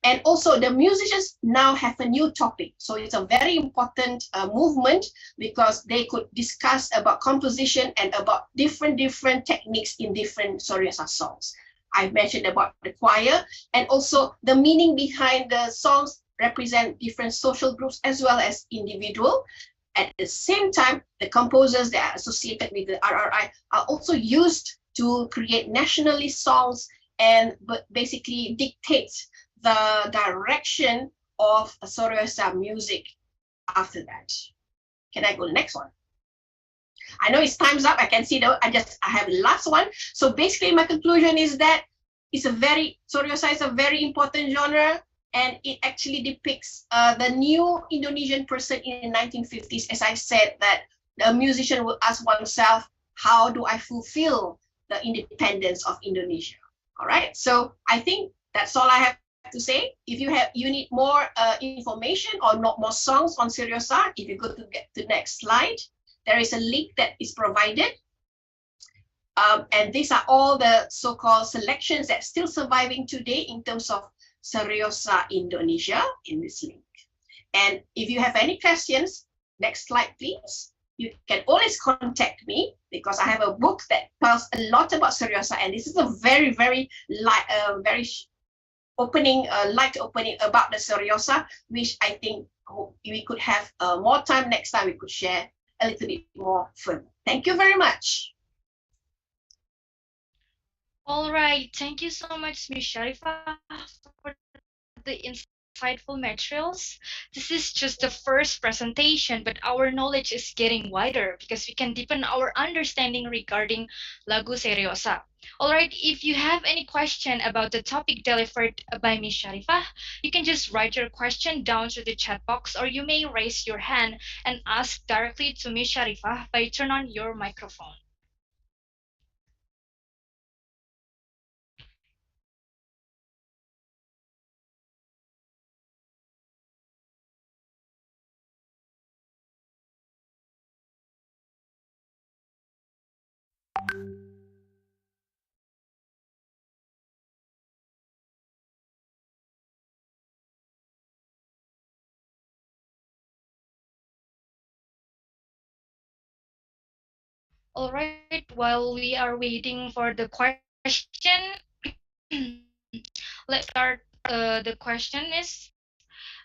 And also the musicians now have a new topic. So it's a very important movement because they could discuss about composition and about different techniques in different seriosa songs. I've mentioned about the choir, and also the meaning behind the songs represent different social groups as well as individual. At the same time, the composers that are associated with the RRI are also used to create nationalist songs and basically dictate the direction of seriosa music after that. Can I go to the next one? I know it's time's up. I can see I have the last one. So basically my conclusion is that seriosa is a very important genre, and it actually depicts the new Indonesian person in the 1950s. As I said, that the musician will ask oneself, how do I fulfill the independence of Indonesia? All right, so I think that's all I have to say. If you need more information or not more songs on seriosa, if you go to the next slide, there is a link that is provided. And these are all the so-called selections that are still surviving today in terms of seriosa Indonesia in this link. And if you have any questions, next slide please. You can always contact me because I have a book that tells a lot about seriosa, and this is a very light opening about the seriosa, which I think we could have more time next time. We could share a little bit more further. Thank you very much. All right, thank you so much, Ms. Sharifah, for the insightful materials. This is just the first presentation, but our knowledge is getting wider because we can deepen our understanding regarding lagu seriosa. All right, if you have any question about the topic delivered by Ms. Sharifah, you can just write your question down to the chat box, or you may raise your hand and ask directly to Ms. Sharifah by turn on your microphone. All right, while we are waiting for the question, let's start. The question is,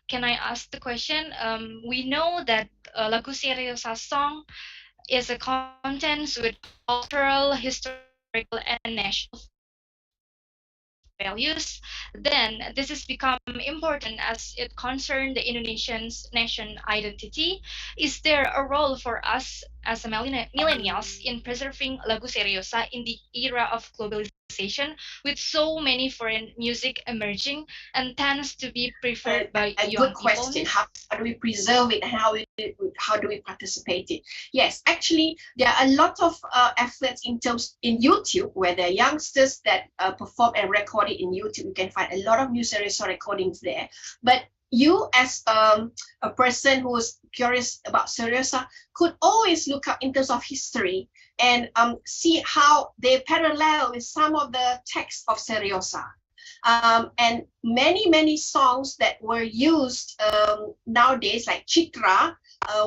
can I ask the question? We know that lagu seriosa song is a content with cultural, historical, and national values. Then this has become important as it concerns the Indonesian's nation identity. Is there a role for us as a millennials in preserving lagu seriosa in the era of globalization, with so many foreign music emerging and tends to be preferred by a young good question. people? How do we preserve it? How do we participate it? Yes, actually, there are a lot of efforts in YouTube where there are youngsters that perform and record it in YouTube. You can find a lot of new seriosa recordings there. But you, as a person who is curious about seriosa, could always look up in terms of history and see how they parallel with some of the texts of seriosa. And many songs that were used nowadays, like Chitra,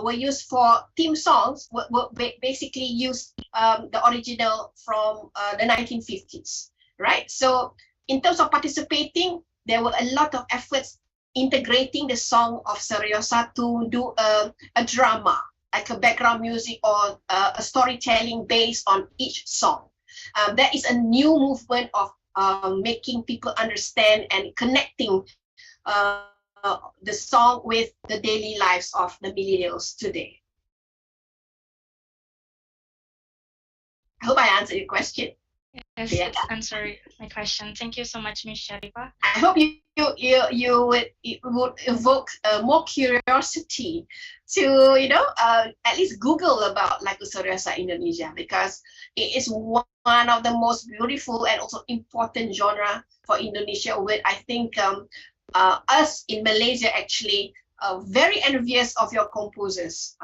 were used for theme songs, were basically used the original from the 1950s, right? So in terms of participating, there were a lot of efforts integrating the song of Seriosa to do a drama, like a background music or a storytelling based on each song. There is a new movement of making people understand and connecting the song with the daily lives of the millennials today. I hope I answered your question. Yes, Yeah. it's answered my question. Thank you so much, Ms. Sharifa. I hope you would evoke more curiosity to at least Google about Lagu Seriosa Indonesia, because it is one of the most beautiful and also important genre for Indonesia. With I think us in Malaysia actually very envious of your composers,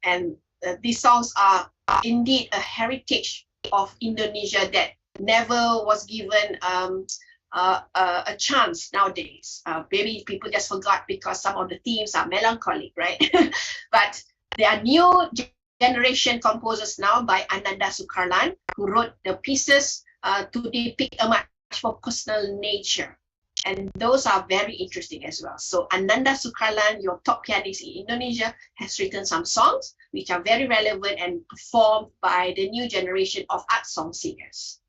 and these songs are indeed a heritage of Indonesia that never was given a chance nowadays. Maybe people just forgot because some of the themes are melancholic, right? But there are new generation composers now by Ananda Sukarlan, who wrote the pieces to depict a much more personal nature. And those are very interesting as well. So Ananda Sukarlan, your top pianist in Indonesia, has written some songs which are very relevant and performed by the new generation of art song singers.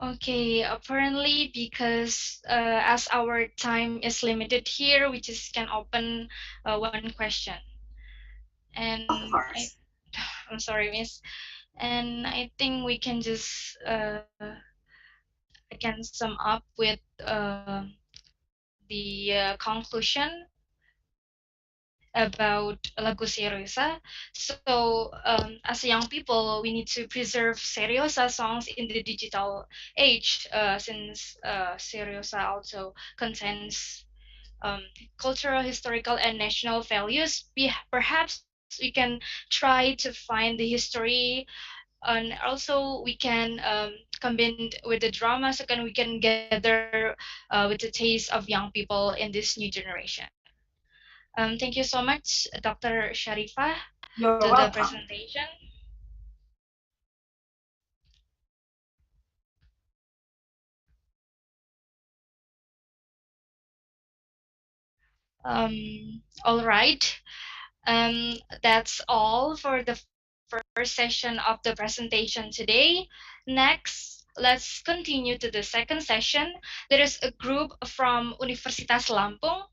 Okay, apparently because as our time is limited here, we just can open one question. And Of course. I'm sorry, Miss. And I think we can just I can sum up with the conclusion about Lagu Seriosa. So, as young people, we need to preserve Seriosa songs in the digital age, since Seriosa also contains cultural, historical, and national values. Perhaps we can try to find the history, and also we can combine with the drama, so we can gather with the taste of young people in this new generation. Thank you so much, Dr. Sharifah, You're to the welcome. presentation. All right. That's all for the first session of the presentation today. Next, let's continue to the second session. There is a group from Universitas Lampung,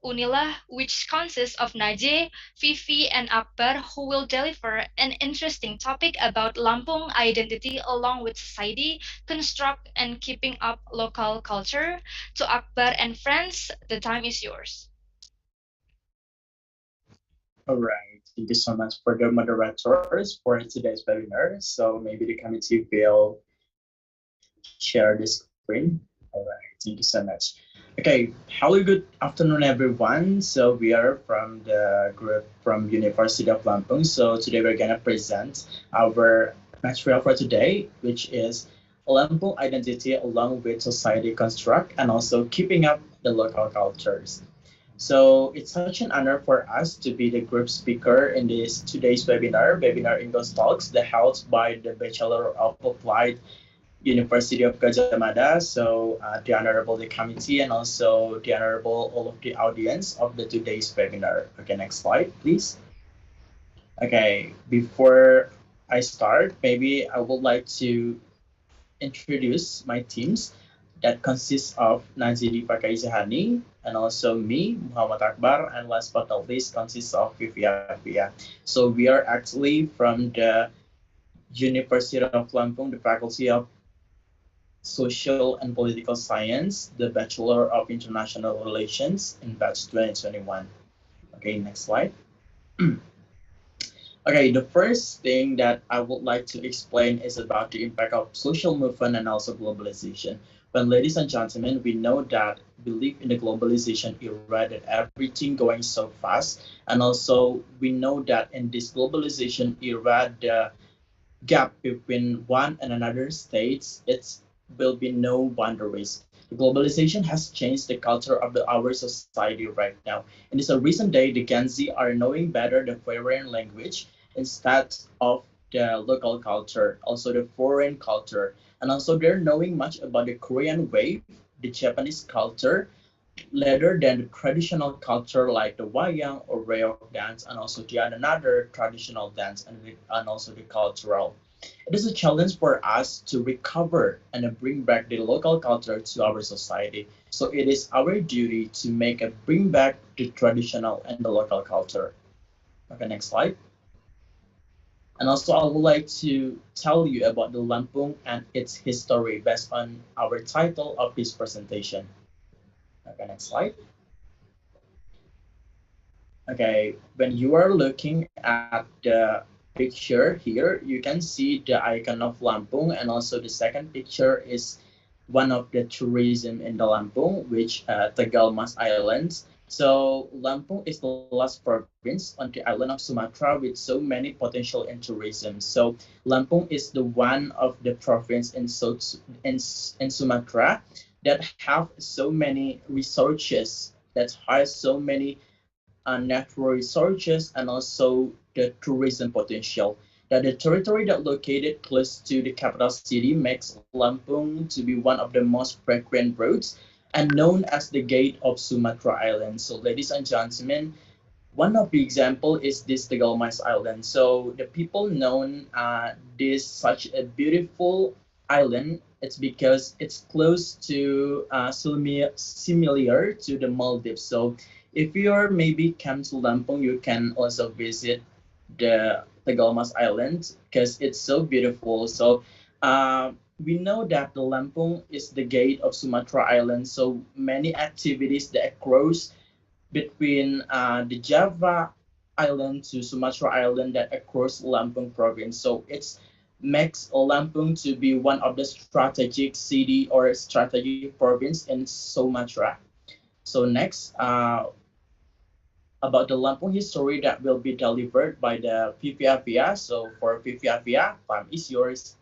Unila, which consists of Najee, Vivi, and Akbar, who will deliver an interesting topic about Lampung identity along with society, construct, and keeping up local culture. To Akbar and friends, the time is yours. All right. Thank you so much for the moderators for today's webinar. So maybe the committee will share the screen. All right. Thank you so much. Okay. Hello, good afternoon, everyone. So we are from the group from University of Lampung. So today we're going to present our material for today, which is Lampung identity along with society construct and also keeping up the local cultures. So it's such an honor for us to be the group speaker in this today's webinar English Talks, the held by the Bachelor of Applied University of Gajah Mada. So the honorable the committee and also the honorable all of the audience of the today's webinar. Okay, next slide, please. Okay, before I start, maybe I would like to introduce my teams that consists of Najidi Pakaizahani and also me, Muhammad Akbar, and last but not least consists of Vivia. So we are actually from the University of Lampung, the Faculty of Social and Political Science, the Bachelor of International Relations in batch 2021. Okay, next slide. Okay, the first thing that I would like to explain is about the impact of social movement and also globalization. But ladies and gentlemen, we know that we live in the globalization era that everything going so fast. And also we know that in this globalization era, the gap between one and another states, it will be no boundaries. The globalization has changed the culture of our society right now. In this recent day, the Gen Z are knowing better the foreign language instead of the local culture, also the foreign culture, and also they're knowing much about the Korean wave, the Japanese culture, rather than the traditional culture like the wayang or reok dance, and also the another traditional dance, and also the cultural. It is a challenge for us to recover and bring back the local culture to our society. So it is our duty to make a bring back the traditional and the local culture. Okay, next slide. And also I would like to tell you about the Lampung and its history based on our title of this presentation. Okay, next slide. Okay, when you are looking at the picture here, you can see the icon of Lampung, and also the second picture is one of the tourism in the Lampung, which Tegal Mas Islands. So Lampung is the last province on the island of Sumatra with so many potential in tourism. So Lampung is the one of the province in Sumatra that have so many resources, that has so many natural resources, and also the tourism potential. That the territory that located close to the capital city makes Lampung to be one of the most frequent roads and known as the Gate of Sumatra Island. So ladies and gentlemen, one of the example is this Tegal Mas Island. So the people known this such a beautiful island. It's because it's close to similar to the Maldives. So if you're maybe come to Lampung, you can also visit the Tegal Mas Island because it's so beautiful. So we know that the Lampung is the gate of Sumatra Island. So many activities that cross between the Java Island to Sumatra Island that across Lampung province. So it's makes Lampung to be one of the strategic city or strategic province in Sumatra. So next, about the Lampung history that will be delivered by the Vivia. So for Vivia, time is yours.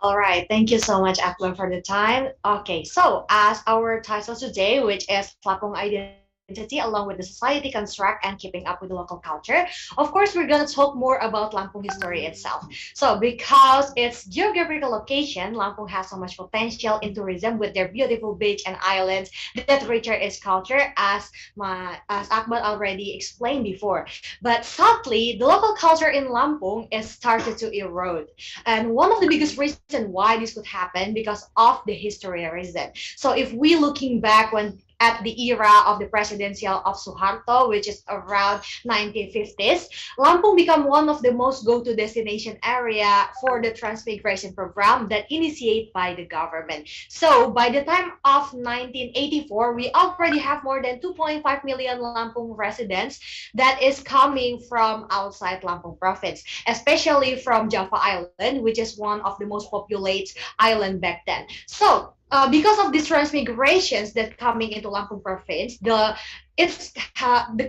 All right, thank you so much, Akbar, for the time. Okay, so as our title today, which is Lampung Identity along with the society construct and keeping up with the local culture, of course, we're going to talk more about Lampung history itself. So because its geographical location, Lampung has so much potential in tourism with their beautiful beach and islands that richer its culture, as Akbar already explained before. But sadly, the local culture in Lampung is started to erode. And one of the biggest reasons why this could happen because of the history reason. So if we looking back when at the era of the presidency of Suharto, which is around 1950s, Lampung became one of the most go-to destination area for the transmigration program that initiated by the government. So by the time of 1984, we already have more than 2.5 million Lampung residents that is coming from outside Lampung province, especially from Java Island, which is one of the most populated island back then. So because of these transmigrations that coming into Lampung province, the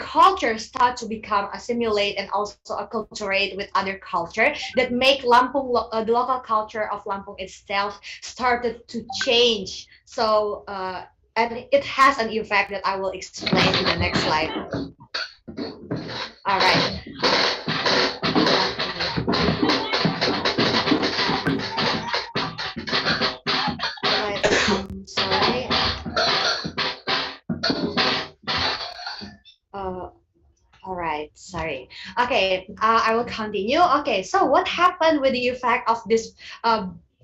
culture start to become assimilate and also acculturate with other culture that make Lampung the local culture of Lampung itself started to change. So and it has an effect that I will explain in the next slide. All right. Sorry. All right, sorry. Okay, I will continue. Okay, so what happened with the effect of this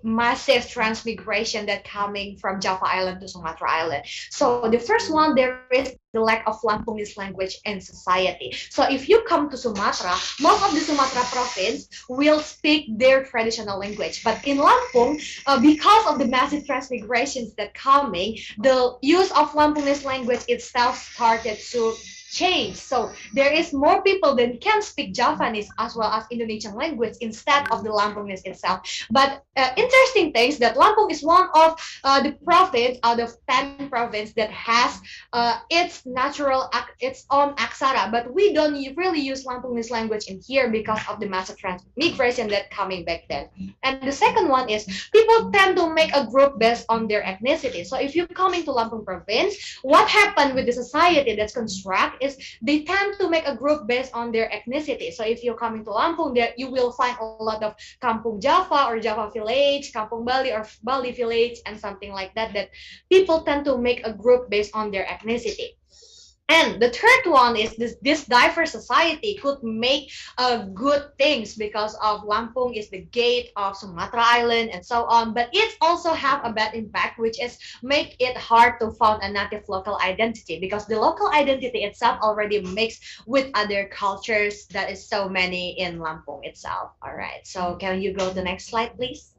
massive transmigration that coming from Java Island to Sumatra Island? So the first one, there is the lack of Lampungese language and society. So if you come to Sumatra, most of the Sumatra province will speak their traditional language. But in Lampung, because of the massive transmigrations that coming, the use of Lampungese language itself started to change. So there is more people that can speak Javanese as well as Indonesian language instead of the Lampungese itself. But interesting things that Lampung is one of the province out of 10 provinces that has its natural its own aksara, but we don't really use Lampungese language in here because of the massive migration that coming back then. And the second one is people tend to make a group based on their ethnicity. So if you come into Lampung province, what happened with the society that's construct is they tend to make a group based on their ethnicity. So if you're coming to Lampung, there you will find a lot of Kampung Java or Java village, Kampung Bali or Bali village, and something like that. That people tend to make a group based on their ethnicity. And the third one is this diverse society could make good things because of Lampung is the gate of Sumatra Island and so on. But it also have a bad impact, which is make it hard to found a native local identity because the local identity itself already mixed with other cultures that is so many in Lampung itself. All right, so can you go to the next slide, please?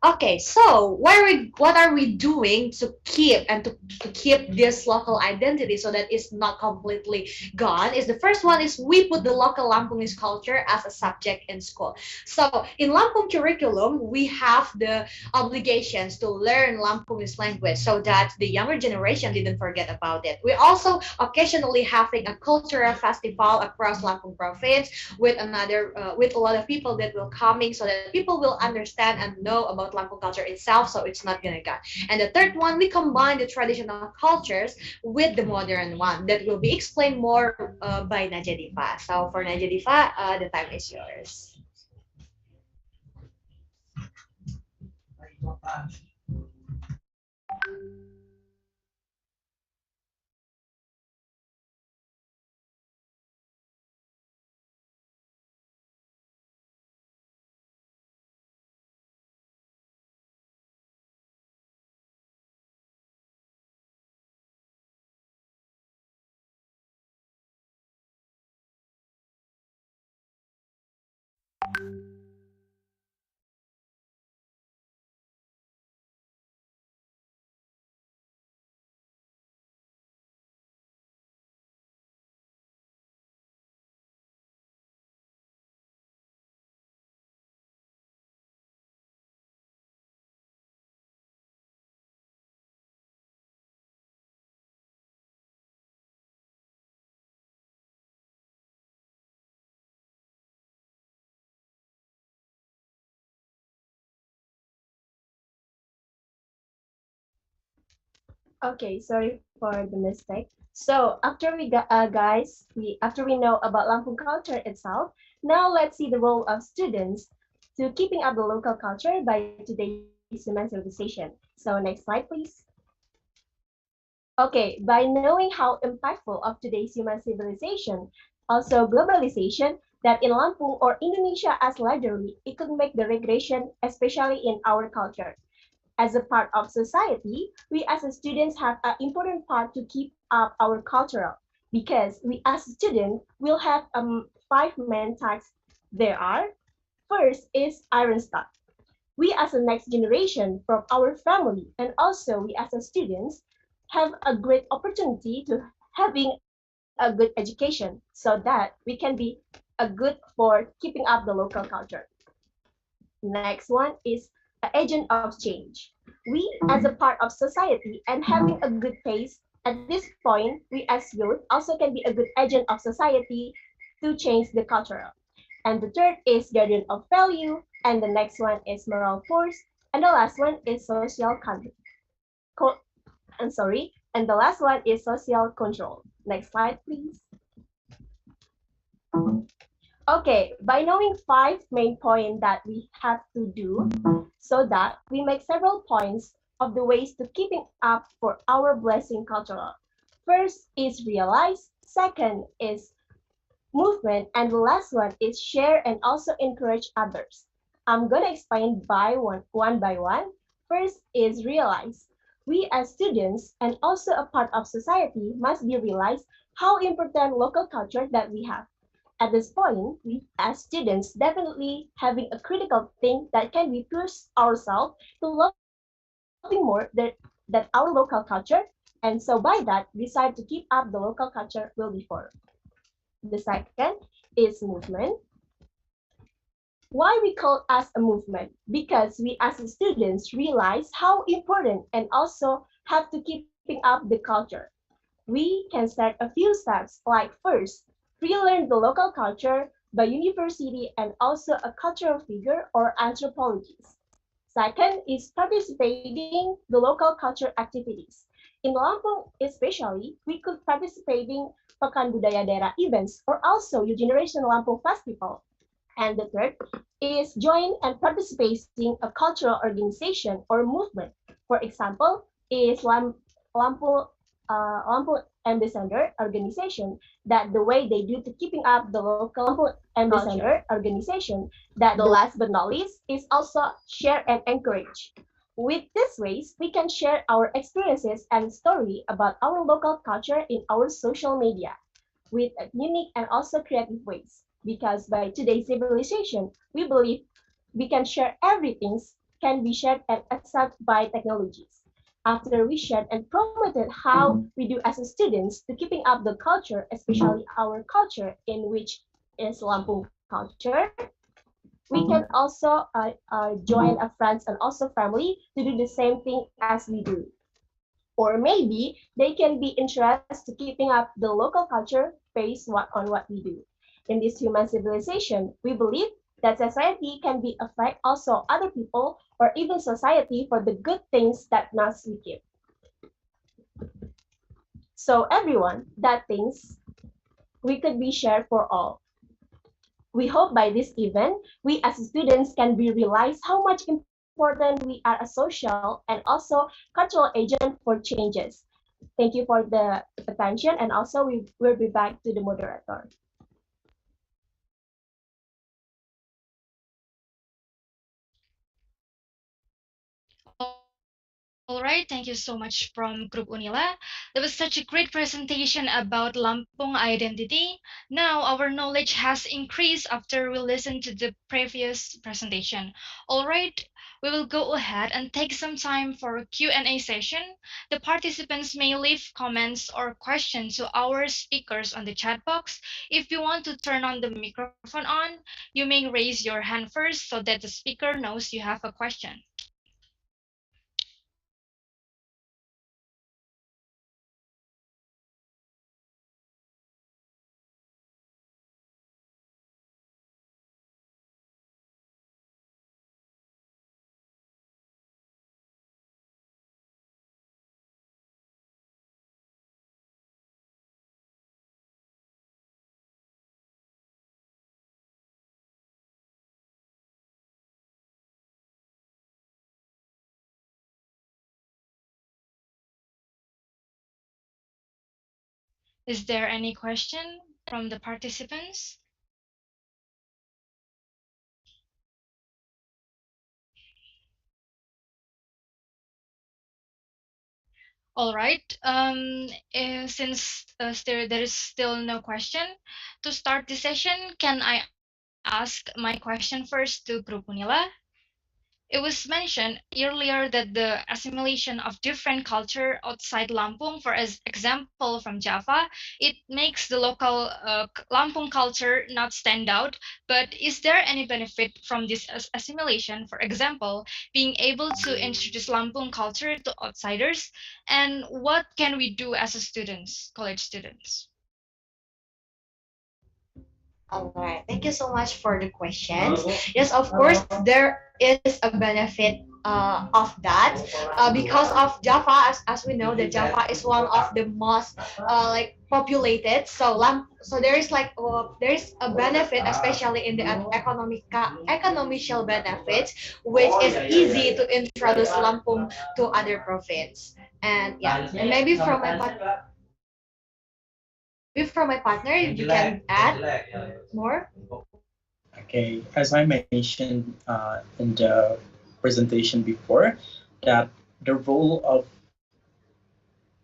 Okay, so what are we doing to keep and to keep this local identity so that it's not completely gone? Is the first one is we put the local Lampungese culture as a subject in school. So in Lampung curriculum, we have the obligations to learn Lampungese language so that the younger generation didn't forget about it. We also occasionally having a cultural festival across Lampung province with with a lot of people that will coming so that people will understand and know about Lampung culture itself, so it's not gonna go. And the third one, we combine the traditional cultures with the modern one that will be explained more by Najadifa. So for Najadifa, the time is yours. Okay, sorry for the mistake. So after we got guys, after we know about Lampung culture itself, now let's see the role of students to keeping up the local culture by today's human civilization. So next slide, please. Okay, by knowing how impactful of today's human civilization, also globalization, that in Lampung or Indonesia as largely, it could make the regression, especially in our culture. As a part of society, we as students have an important part to keep up our cultural because we as students will have five main tasks. There are, first is iron stock. We as a next generation from our family and also we as a students have a great opportunity to having a good education so that we can be a good for keeping up the local culture. Next one is an agent of change. We, as a part of society and having a good pace, at this point, we as youth also can be a good agent of society to change the cultural. And the third is guardian of value, and the next one is moral force, and the last one is social and the last one is social control. Next slide, please. Okay, by knowing five main points that we have to do so that we make several points of the ways to keeping up for our blessing cultural. First is realize, second is movement, and the last one is share and also encourage others. I'm gonna explain by one by one. First is realize. We as students and also a part of society must be realized how important local culture that we have. At this point, we as students definitely having a critical thing that can be push ourselves to loving more than our local culture. And so by that, decide to keep up the local culture will be for. The second is movement. Why we call us a movement? Because we as students realize how important and also have to keeping up the culture. We can start a few steps like first, relearn the local culture by university and also a cultural figure or anthropologist. Second is participating the local culture activities. In Lampung especially, we could participating Pekan Budaya Daerah events or also New Generation Lampung Festival. And the third is join and participating a cultural organization or movement. For example, is Lampung Lampung Ambassador organization that the way they do to keeping up the local Lampung Ambassador organization that the last but not least is also share and encourage. With these ways, we can share our experiences and story about our local culture in our social media with unique and also creative ways. Because by today's civilization, we believe we can share everything can be shared and accepted by technologies. After we shared and promoted how we do as a students to keeping up the culture, especially our culture in which is Lampung culture, we can also join a friends and also family to do the same thing as we do. Or maybe they can be interested to keeping up the local culture based on what we do. In this human civilization, we believe that society can be affect also other people or even society for the good things that not we give. So everyone, that things we could be shared for all. We hope by this event, we as students can be realize how much important we are a social and also cultural agent for changes. Thank you for the attention and also we will be back to the moderator. All right, thank you so much from Group Unila. That was such a great presentation about Lampung identity. Now our knowledge has increased after we listened to the previous presentation. All right, we will go ahead and take some time for a Q&A session. The participants may leave comments or questions to our speakers on the chat box. If you want to turn on the microphone on, you may raise your hand first so that the speaker knows you have a question. Is there any question from the participants? All right. Since there is still no question, to start the session, can I ask my question first to Group Unila? It was mentioned earlier that the assimilation of different culture outside Lampung, for as example from Java, it makes the local Lampung culture not stand out. But is there any benefit from this assimilation? For example, being able to introduce Lampung culture to outsiders, and what can we do as a students, college students? All right. Thank you so much for the questions. Yes, of course, there is a benefit of that because of Java, as we know, that Java is one of the most like populated. So there is like there is a benefit, especially in the economical benefits, which is easy to introduce Lampung to other province. And yeah, and maybe from my partner, you can add more. Okay, as I mentioned in the presentation before, that the role of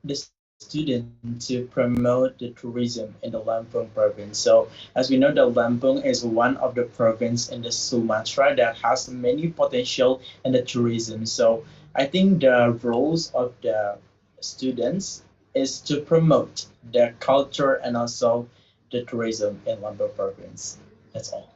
the student to promote the tourism in the Lampung province. So as we know, the Lampung is one of the province in the Sumatra that has many potential in the tourism. So I think the roles of the students is to promote the culture and also the tourism in Lampung province. That's all.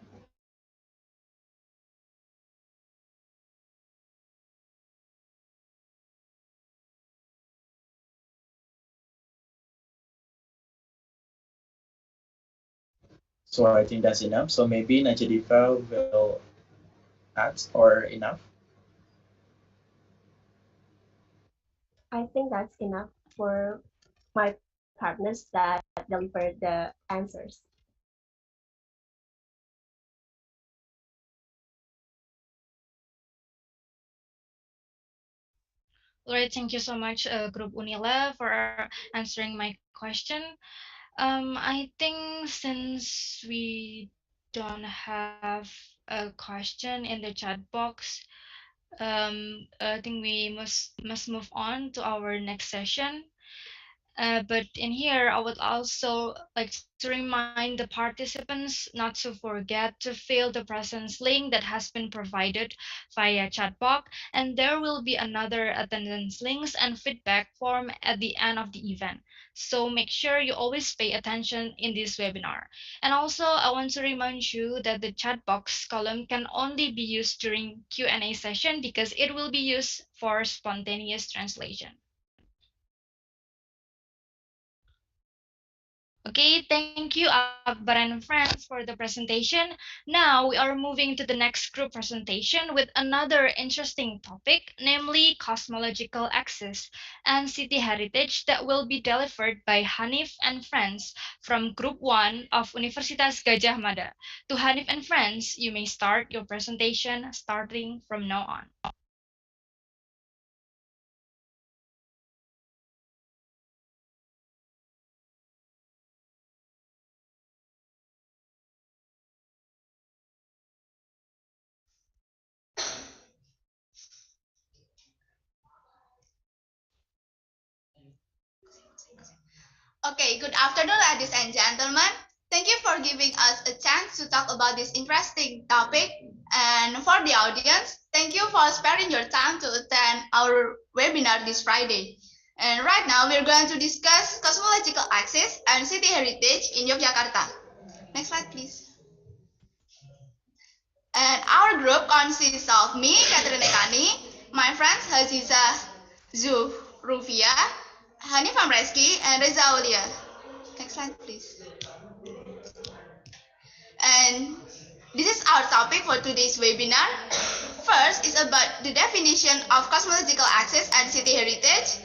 So I think that's enough. So maybe Najadiva will add or enough. I think that's enough for my partners that delivered the answers. Alright, thank you so much, Group Unila, for answering my question. I think since we don't have a question in the chat box, I think we must move on to our next session. But in here, I would also like to remind the participants not to forget to fill the presence link that has been provided via chat box, and there will be another attendance links and feedback form at the end of the event. So make sure you always pay attention in this webinar. And also, I want to remind you that the chat box column can only be used during Q&A session because it will be used for spontaneous translation. Okay, thank you, Akbar and friends, for the presentation. Now we are moving to the next group presentation with another interesting topic, namely cosmological axis and city heritage that will be delivered by Hanif and friends from Group 1 of Universitas Gadjah Mada. To Hanif and friends, you may start your presentation starting from now on. Okay, good afternoon, ladies and gentlemen. Thank you for giving us a chance to talk about this interesting topic. And for the audience, thank you for sparing your time to attend our webinar this Friday. And right now, we're going to discuss cosmological axis and city heritage in Yogyakarta. Next slide, please. And our group consists of me, Catherine Ekani, my friends Haziza Zuhrufia, Hanif Amreski, and Reza Aulia. Next slide, please. And this is our topic for today's webinar. First is about the definition of cosmological axis and city heritage,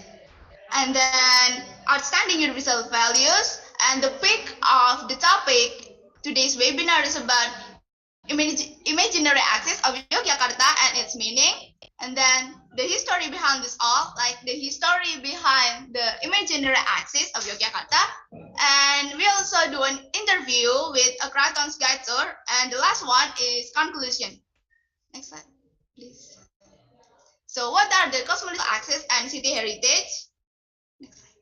and then outstanding universal values. And the peak of the topic today's webinar is about imaginary axis of Yogyakarta and its meaning, and then the history behind this all, like the history behind the imaginary axis of Yogyakarta. And we also do an interview with a Kraton's guide tour, and the last one is conclusion. Next slide, please. So what are the cosmological axis and city heritage? Next slide.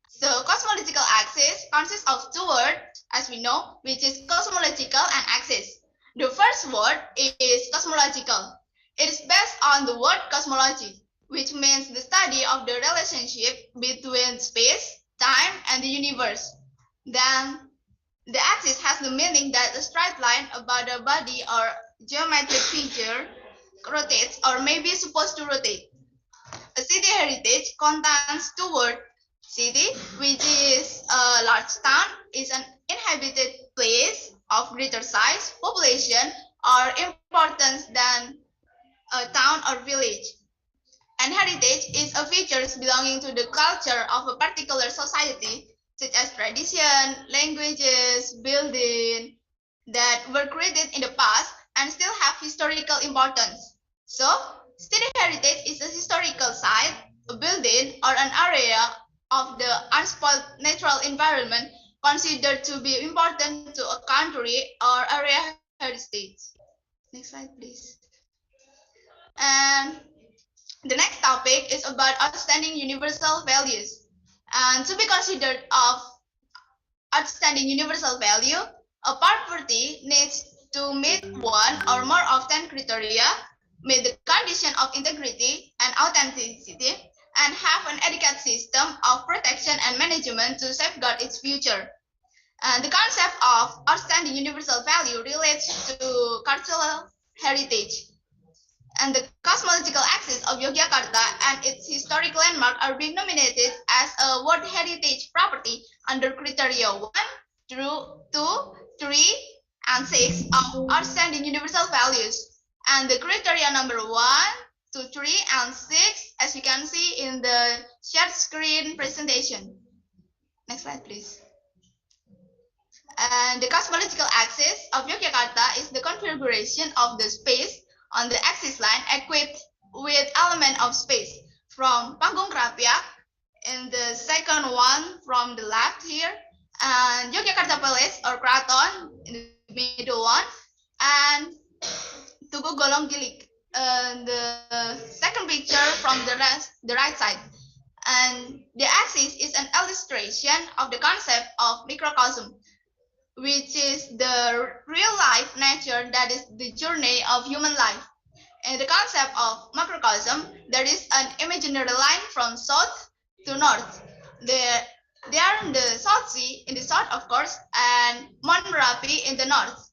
So cosmological axis consists of two words, as we know, which is cosmological and axis. The first word is cosmological. It is based on the word cosmology, which means the study of the relationship between space, time, and the universe. Then the axis has the meaning that a straight line about a body or geometric feature rotates or may be supposed to rotate. A city heritage contains two words. City, which is a large town, is an inhabited place of greater size, population, or importance than a town or village. And heritage is a features belonging to the culture of a particular society, such as tradition, languages, building that were created in the past and still have historical importance. So, city heritage is a historical site, a building, or an area of the unspoiled natural environment considered to be important to a country or area heritage. Next slide, please. And the next topic is about outstanding universal values. And to be considered of outstanding universal value, a property needs to meet one or more of 10 criteria, meet the condition of integrity and authenticity, and have an adequate system of protection and management to safeguard its future. And the concept of outstanding universal value relates to cultural heritage. And the cosmological axis of Yogyakarta and its historic landmark are being nominated as a World Heritage Property under criteria 1, through 2, 3, and 6 of outstanding universal values. And the criteria number 1, 2, 3, and 6, as you can see in the shared screen presentation. Next slide, please. And the cosmological axis of Yogyakarta is the configuration of the space on the axis line equipped with element of space from Panggung Krapyak in the second one from the left here, and Yogyakarta Palace or Kraton in the middle one, and Tugu Golong Gilik the second picture from the right side. And the axis is an illustration of the concept of microcosm, which is the real life nature that is the journey of human life. In the concept of macrocosm, there is an imaginary line from south to north. They are in the South Sea, in the south of course, and Mount Merapi in the north.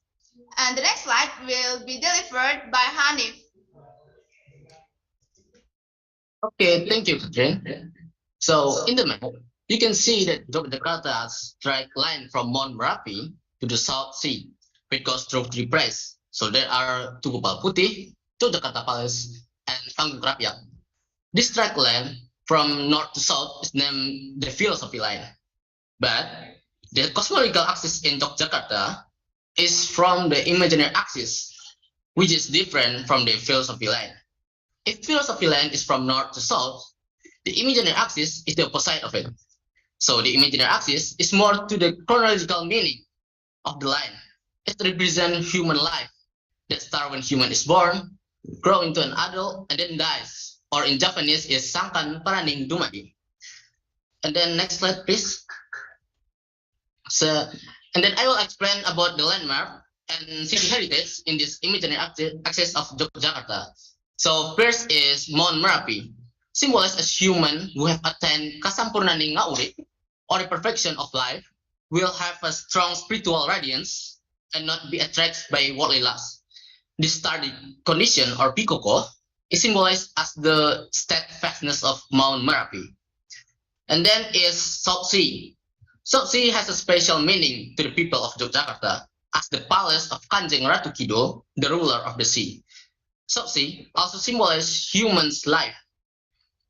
And the next slide will be delivered by Hanif. Okay, thank you, Catherine. So in the map, you can see that Yogyakarta's direct line from Mount Merapi to the South Sea, which goes through three places. So there are Tugu Putih, Yogyakarta Palace, and Panggung Krapyak. This direct line from north to south is named the philosophy line. But the cosmological axis in Yogyakarta is from the imaginary axis, which is different from the philosophy line. If philosophy line is from north to south, the imaginary axis is the opposite of it. So the imaginary axis is more to the chronological meaning of the line. It represents human life that starts when human is born, grow into an adult, and then dies. Or in Japanese is Sangkan Paraning Dumadi. And then next slide, please. And then I will explain about the landmark and city heritage in this imaginary axis of Yogyakarta. So first is Mount Merapi, symbolized as human who have attained kasampurnaning ngauri, or the perfection of life, will have a strong spiritual radiance and not be attracted by worldly lust. This starry condition, or pikoko, is symbolized as the steadfastness of Mount Merapi. And then is South Sea. South Sea has a special meaning to the people of Yogyakarta as the palace of Kanjeng Ratu Kido, the ruler of the sea. South Sea also symbolizes human's life.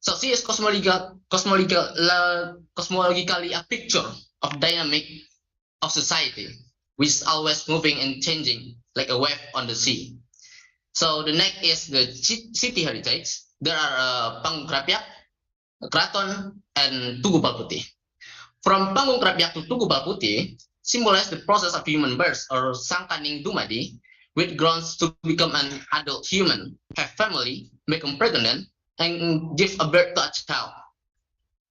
South Sea is cosmologically a picture of dynamic of society, which is always moving and changing like a wave on the sea. So the next is the city heritage. There are Panggung Krapyak, Kraton, and Tugu Putih. From Panggung Krapyak to Tugu Putih symbolize the process of human birth, or Sangkaning Dumadi, which grows to become an adult human, have family, become pregnant, and give a birth to a child.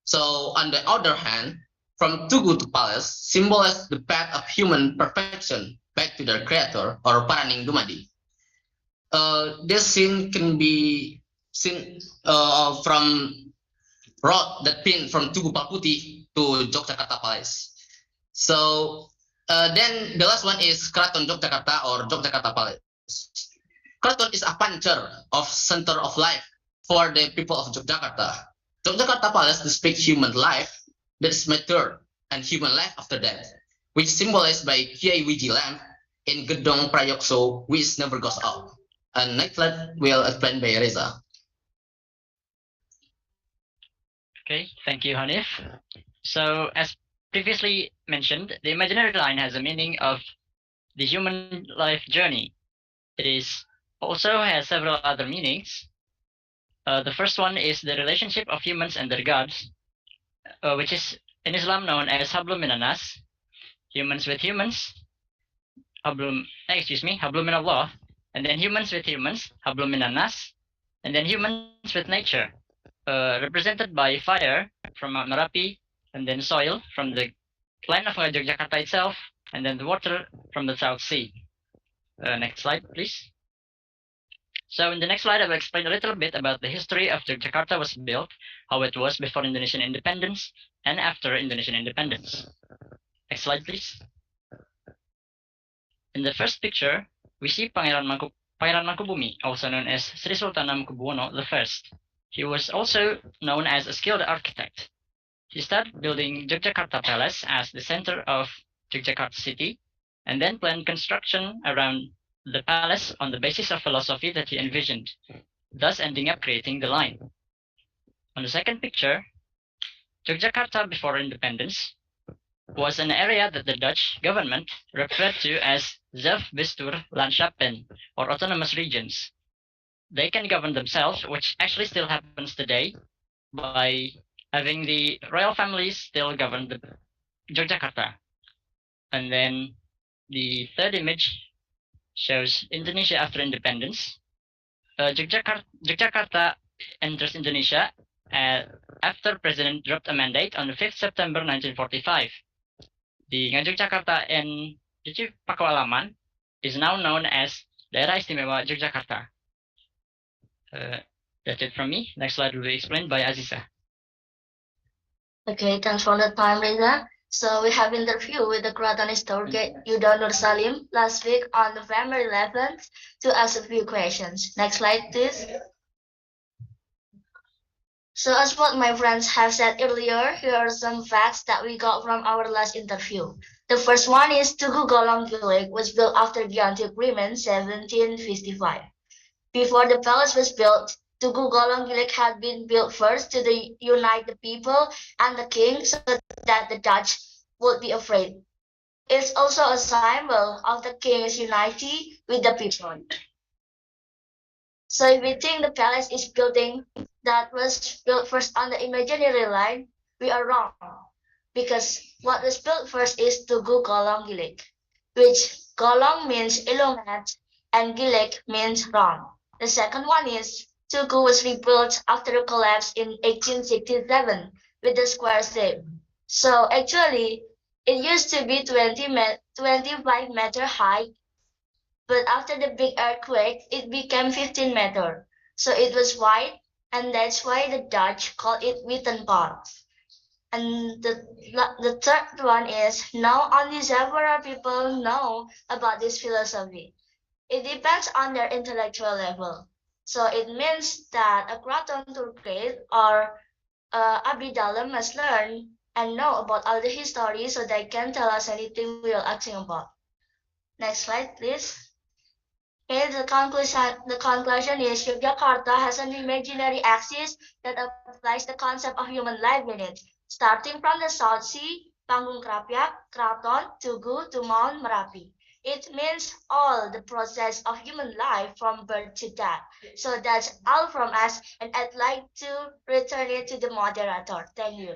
So on the other hand, from Tugu to Palace symbolize the path of human perfection back to their creator, or Paraning Dumadi. This scene can be seen from road that been from Tugu Putih to Yogyakarta Palace. So then the last one is Kraton Yogyakarta, or Yogyakarta Palace. Kraton is a puncture of center of life for the people of Yogyakarta. Yogyakarta Palace depicts human life that is mature and human life after death, which is symbolized by Kiai Wiji lamp in Gedong Prayokso, which never goes out. And next slide will explain by Reza. Okay, thank you, Hanif. So as previously mentioned, the imaginary line has a meaning of the human life journey. It also has several other meanings. The first one is the relationship of humans and their gods, which is in Islam known as hablum minanas, humans with humans, hablum minallah, and then humans with humans, hablum minanas, and then humans with nature, represented by fire from Mount Merapi, and then soil from the land of Yogyakarta itself, and then the water from the South Sea. Next slide, please. So in the next slide, I will explain a little bit about the history of Yogyakarta was built, how it was before Indonesian independence, and after Indonesian independence. Next slide, please. In the first picture, we see Pangeran Mangkubumi, also known as Sri Sultan Hamengkubuwono I. He was also known as a skilled architect. He started building Yogyakarta Palace as the center of Yogyakarta city, and then planned construction around the palace on the basis of philosophy that he envisioned, thus ending up creating the line. On the second picture, Yogyakarta before independence was an area that the Dutch government referred to as Zelfbestuurlandschappen, or autonomous regions. They can govern themselves, which actually still happens today by having the royal families still govern the Yogyakarta. And then the third image shows Indonesia after independence. Yogyakarta enters Indonesia after President dropped a mandate on the 5th September 1945. The Yogyakarta and Pakualaman is now known as Daerah Istimewa Yogyakarta. That's it from me. Next slide will be explained by Aziza. Okay, thanks for the time, Reza. So we have interview with the Keraton historian Yuda Nur Salim last week on November 11th to ask a few questions. Next slide, please. So as what my friends have said earlier, here are some facts that we got from our last interview. The first one is Tugu Golong Gilig was built after the Anti-Agreement 1755. Before the palace was built, Tugu Golong Gilig had been built first to unite the people and the king so that the Dutch would be afraid. It's also a symbol of the king's unity with the people. So if we think the palace is building that was built first on the imaginary line, we are wrong. Because what was built first is Tugu Golong Gilig, which Golong means elongat and Gilig means round. The second one is Tugu was rebuilt after the collapse in 1867 with a square shape. So actually, it used to be 25 meter high, but after the big earthquake, it became 15 meter. So it was wide, and that's why the Dutch call it Wittenpart. And the third one is now only several people know about this philosophy. It depends on their intellectual level. So it means that a Keraton Turkid or Abdi Dalam must learn and know about all the history so they can tell us anything we are asking about. Next slide, please. Here the conclusion is Yogyakarta has an imaginary axis that applies the concept of human life in it, starting from the South Sea, Panggung Krapyak, Keraton, Tugu to Mount Merapi. It means all the process of human life from birth to death. So that's all from us, and I'd like to return it to the moderator. Thank you.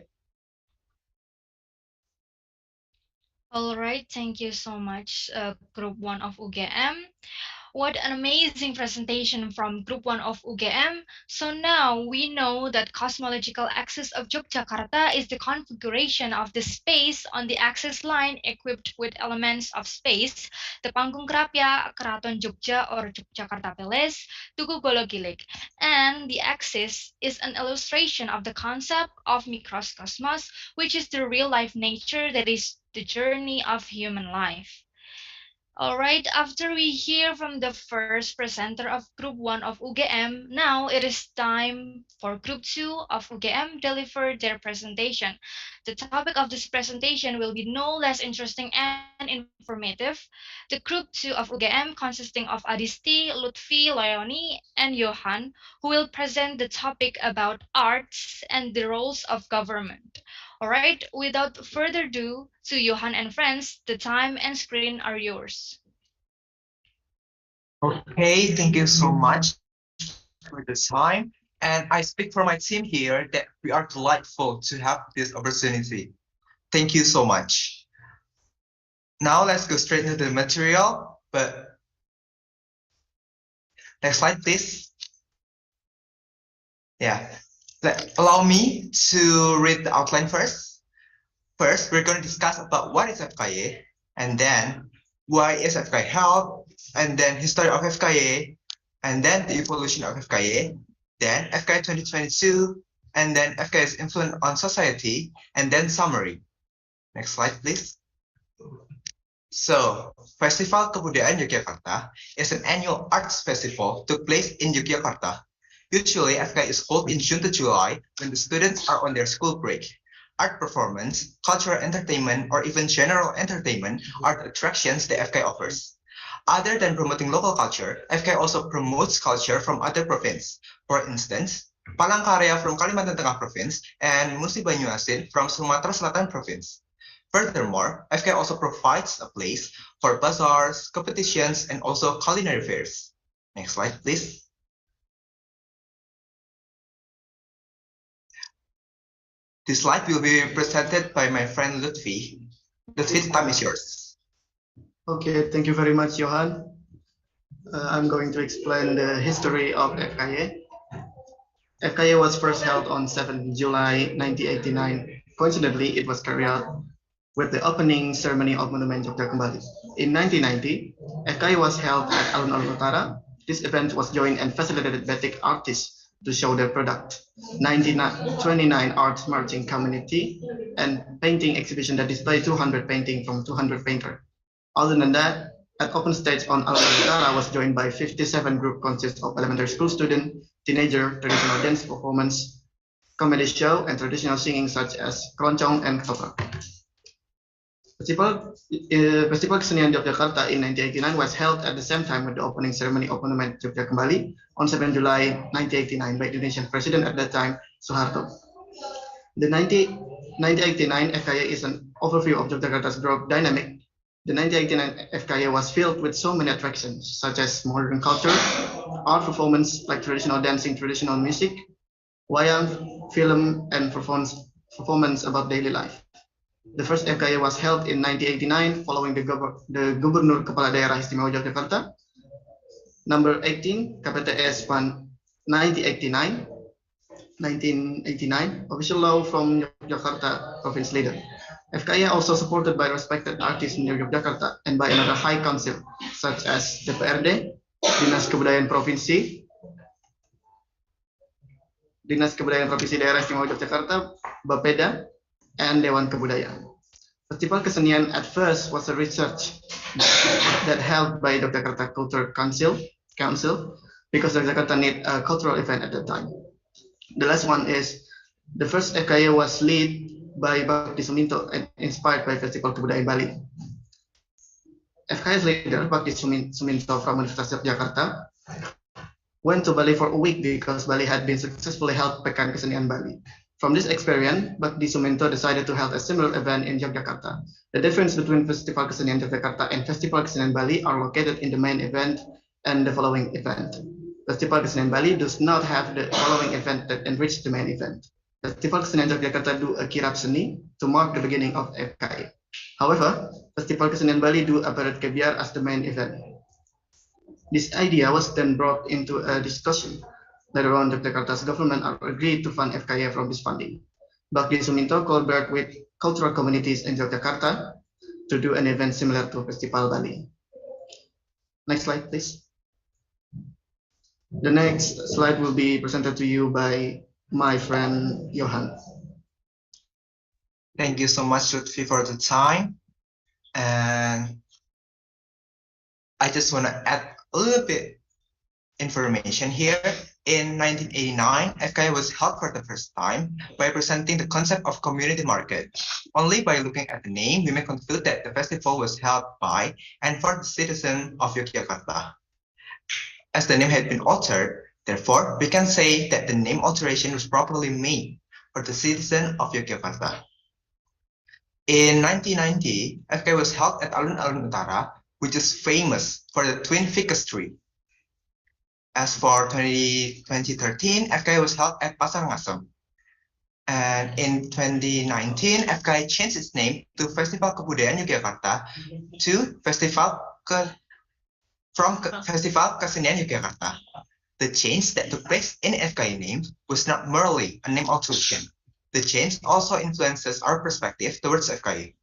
All right, thank you so much, Group 1 of UGM. What an amazing presentation from Group 1 of UGM. So now we know that cosmological axis of Yogyakarta is the configuration of the space on the axis line equipped with elements of space, the Panggung Krapyak, Keraton Jogja or Yogyakarta Palace, Tugu Golong Gilig. And the axis is an illustration of the concept of microcosmos, which is the real-life nature that is the journey of human life. All right, after we hear from the first presenter of Group 1 of UGM, now it is time for Group 2 of UGM deliver their presentation. The topic of this presentation will be no less interesting and informative. The Group 2 of UGM, consisting of Adisti, Lutfi, Leonie, and Johan, who will present the topic about arts and the roles of government. All right, without further ado, to Johan and friends, the time and screen are yours. Okay, thank you so much for the time. And I speak for my team here that we are delightful to have this opportunity. Thank you so much. Now let's go straight into the material, but next slide, please. Yeah. Allow me to read the outline first. First, we're going to discuss about what is FKY, and then why is FKY held, and then history of FKY, and then the evolution of FKY, then FKY 2022, and then FKY's influence on society, and then summary. Next slide, please. So, Festival Kebudayaan Yogyakarta is an annual arts festival took place in Yogyakarta. Usually, FKY is held in June to July when the students are on their school break. art performance, cultural entertainment, or even general entertainment are the attractions that FK offers. Other than promoting local culture, FK also promotes culture from other provinces. For instance, Palangkaraya from Kalimantan Tengah Province and Musi Banyuasin from Sumatera Selatan Province. Furthermore, FK also provides a place for bazaars, competitions, and also culinary fairs. Next slide, please. This slide will be presented by my friend Lutfi. Lutfi, the time is yours. Okay, thank you very much, Johan. I'm going to explain the history of FKY. FKY was first held on 7 July 1989. Coincidentally, it was carried out with the opening ceremony of Monument Jogja Kembali. In 1990, FKY was held at Alun-Alun Utara. This event was joined and facilitated batik artists to show their product. 29 arts marching community and painting exhibition that display 200 paintings from 200 painters. Other than that, at open stage on Alun-Alun Utara was joined by 57 group consists of elementary school students, teenager, traditional dance performance, comedy show, and traditional singing such as keroncong and ketoprak. Festival Kesenian Yogyakarta in 1989 was held at the same time with the opening ceremony of Monument Jogja Kembali on 7 July 1989 by the Indonesian president at that time, Soeharto. The 1989 FKY is an overview of Yogyakarta's growth dynamic. The 1989 FKY was filled with so many attractions such as modern culture, art performance like traditional dancing, traditional music, wayang, film, and performance about daily life. The first FKY was held in 1989 following the Gubernur Kepala Daerah Istimewa Yogyakarta, number 18, KPTS 1989, official law from Yogyakarta province leader. FKY also supported by respected artists in Yogyakarta and by another high council such as DPRD, Dinas Kebudayaan Provinsi Daerah Istimewa Yogyakarta, Bapeda, and Dewan Kebudayaan. Festival Kesenian at first was a research that held by Yogyakarta Culture Council because Yogyakarta need a cultural event at that time. The last one is the first FKY was led by Bakti Suminto and inspired by Festival Kebudayaan Bali. FKY's leader, Bakti Suminto from Universitas Yogyakarta, went to Bali for a week because Bali had been successfully held Pekan Kesenian Bali. From this experience, Bakti Suminto decided to hold a similar event in Yogyakarta. The difference between Festival Kesenian Yogyakarta and Festival Kesenian Bali are located in the main event and the following event. Festival Kesenian Bali does not have the following event that enrich the main event. Festival Kesenian Yogyakarta do a kirap seni to mark the beginning of FKY. However, Festival Kesenian Bali do a parade kebiar as the main event. This idea was then brought into a discussion. Later on, Yogyakarta's government agreed to fund FKY from this funding. Bakti Suminto collaborated with cultural communities in Yogyakarta to do an event similar to Festival Bali. Next slide, please. The next slide will be presented to you by my friend Johan. Thank you so much, Lutfi, for the time. And I just want to add a little bit information here. In 1989, FKY was held for the first time by presenting the concept of community market. Only by looking at the name, we may conclude that the festival was held by and for the citizens of Yogyakarta. As the name had been altered, therefore, we can say that the name alteration was properly made for the citizen of Yogyakarta. In 1990, FKY was held at Alun-Alun Utara, which is famous for the twin ficus tree. As for 2013, FKY was held at Pasar Ngasem. And in 2019, FKY changed its name to Festival Kebudayaan Yogyakarta to Festival Kesenian Yogyakarta. The change that took place in FKY name was not merely a name alteration. The change also influences our perspective towards FKY.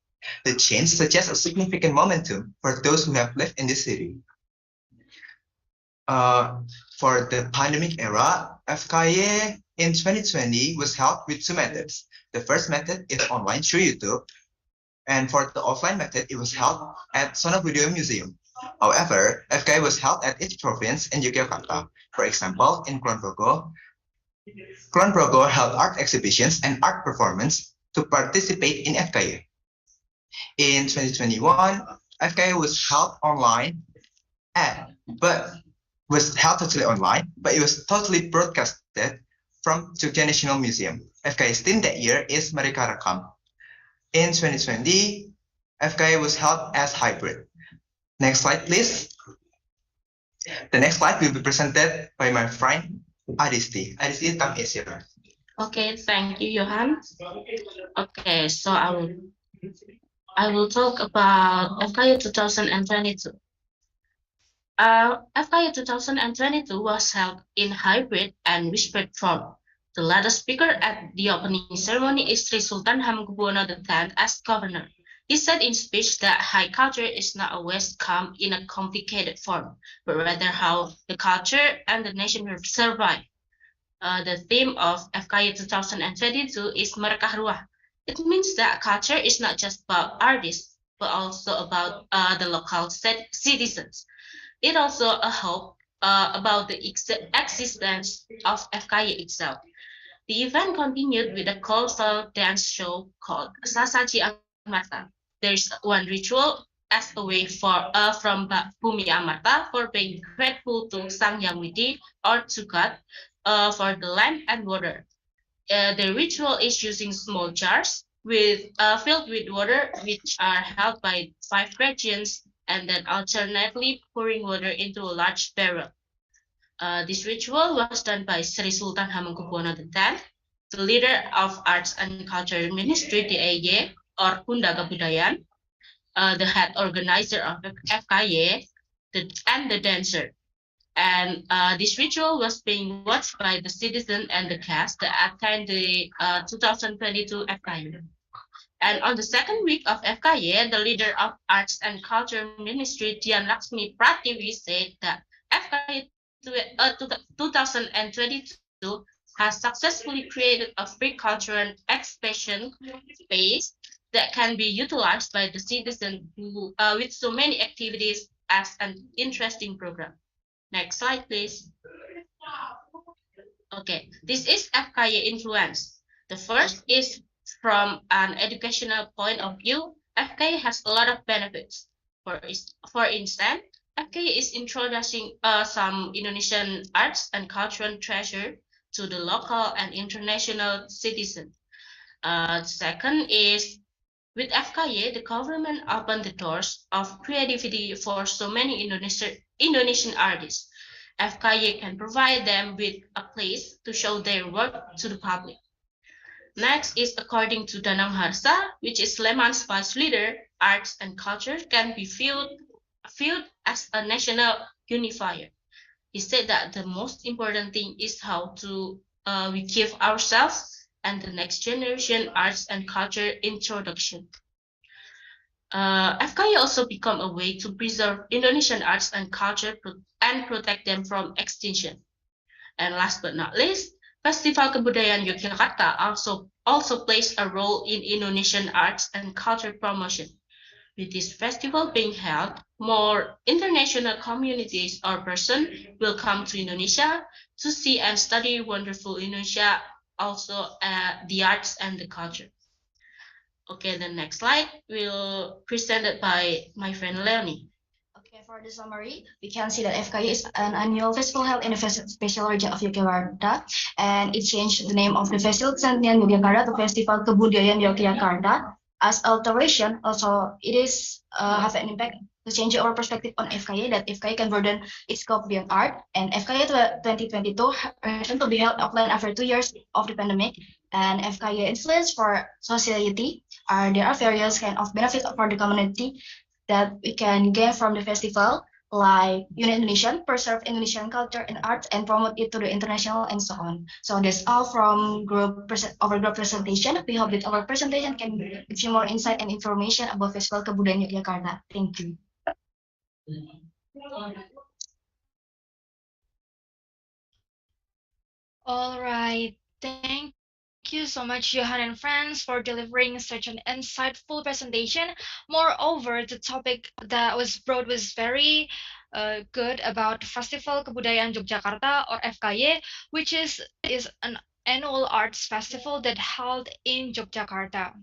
The change suggests a significant momentum for those who have lived in this city. For the pandemic era, FKY in 2020 was held with two methods. The first method is online through YouTube, and for the offline method, it was held at Sonobudoyo Museum. However, FKY was held at each province in Yogyakarta. For example, in Kulon Progo held art exhibitions and art performance to participate in FKA. In 2021, FKA was held online, but was held totally online, but it was totally broadcasted from Jogja National Museum. FKA's theme that year is Mereka Rekam. In 2020, FKA was held as hybrid. Next slide, please. The next slide will be presented by my friend Adisti. Adisti, come here. Okay, thank you, Johan. Okay, so I will talk about FKA 2022. FKA 2022 was held in hybrid and whispered form. The latest speaker at the opening ceremony is Sri Sultan Hamengkubuwono X as governor. He said in speech that high culture is not always come in a complicated form, but rather how the culture and the nation will survive. The theme of FKA 2022 is Merekah Ruah. It means that culture is not just about artists, but also about the local citizens. It also a hope about the existence of FKA itself. The event continued with a colossal dance show called Sasaji Amarta. There is one ritual as a way from Bumi Amarta for being grateful to Sang Yang Widi or to God for the land and water. The ritual is using small jars filled with water, which are held by 5 Gregorians, and then alternately pouring water into a large barrel. This ritual was done by Sri Sultan Hamengkubuwono X, the leader of Arts and Culture Ministry DIY or Punda Kebudayaan, the head organizer of FKY, and the dancer. And this ritual was being watched by the citizen and the guests that attend the 2022 FKY. And on the second week of FKY, the leader of Arts and Culture Ministry, Dian Laksmi Pratiwi, said that FKY 2022 has successfully created a free cultural expression space that can be utilized by the citizen with so many activities as an interesting program. Next slide, please. Okay, this is FKY influence. The first is from an educational point of view, FKY has a lot of benefits. For instance, FKY is introducing some Indonesian arts and cultural treasure to the local and international citizens. Second is, with FKY, the government opened the doors of creativity for so many Indonesian artists. FKY can provide them with a place to show their work to the public. Next is, according to Danang Harsa, which is Sleman's vice leader, arts and culture can be viewed as a national unifier. He said that the most important thing is how to we give ourselves and the next generation arts and culture introduction. FKY also become a way to preserve Indonesian arts and culture and protect them from extinction. And last but not least, Festival Kebudayaan Yogyakarta also plays a role in Indonesian arts and culture promotion. With this festival being held, more international communities or persons will come to Indonesia to see and study wonderful Indonesia, also the arts and the culture. Okay, the next slide will presented by my friend Leonie. Okay, for the summary, we can see that FKY is an annual festival held in the special region of Yogyakarta, and it changed the name of the Festival Kesenian Yogyakarta to Festival Kebudayaan Yogyakarta. As alteration, also it is have an impact to change our perspective on FKY, that FKY can broaden its scope beyond art, and FKY 2022 returned to be held offline after 2 years of the pandemic. And FKY influence for society there are various kind of benefits for the community that we can gain from the festival, like unite Indonesian, preserve Indonesian culture and arts, and promote it to the international and so on. So that's all from our group presentation. We hope that our presentation can give you more insight and information about Festival Kebudayaan Yogyakarta. Thank you. All right. Thank you so much, Johan and friends, for delivering such an insightful presentation. Moreover, the topic that was brought was very good about Festival Kebudayaan Yogyakarta or FKY, which is an annual arts festival that held in Yogyakarta.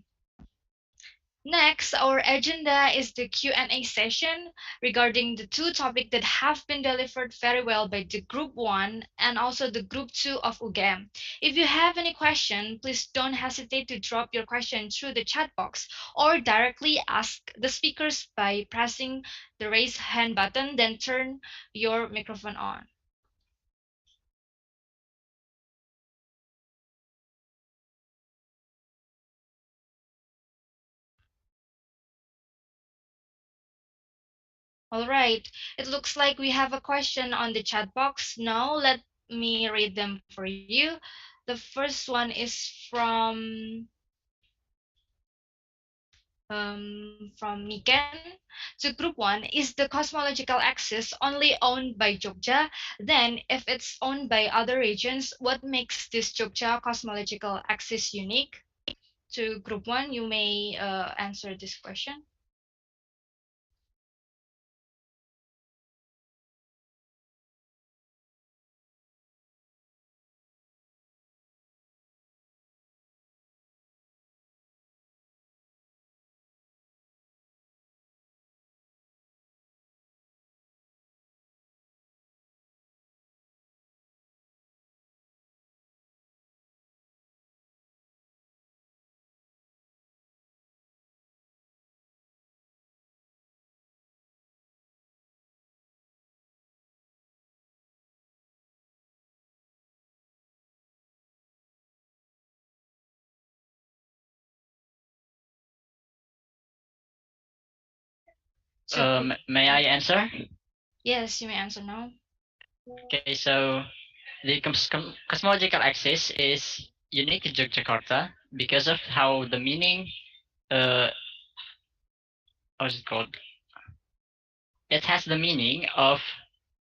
Next, our agenda is the Q&A session regarding the two topics that have been delivered very well by the Group 1 and also the Group 2 of UGM. If you have any question, please don't hesitate to drop your question through the chat box or directly ask the speakers by pressing the raise hand button, then turn your microphone on. All right, it looks like we have a question on the chat box. Now let me read them for you. The first one is from Niken to Group 1. Is the cosmological axis only owned by Jogja? Then, if it's owned by other regions, what makes this Jogja cosmological axis unique? To Group 1, you may answer this question. May I answer? Yes, you may answer now. Okay, so the cosmological axis is unique to Yogyakarta because of how the meaning, what's it called? It has the meaning of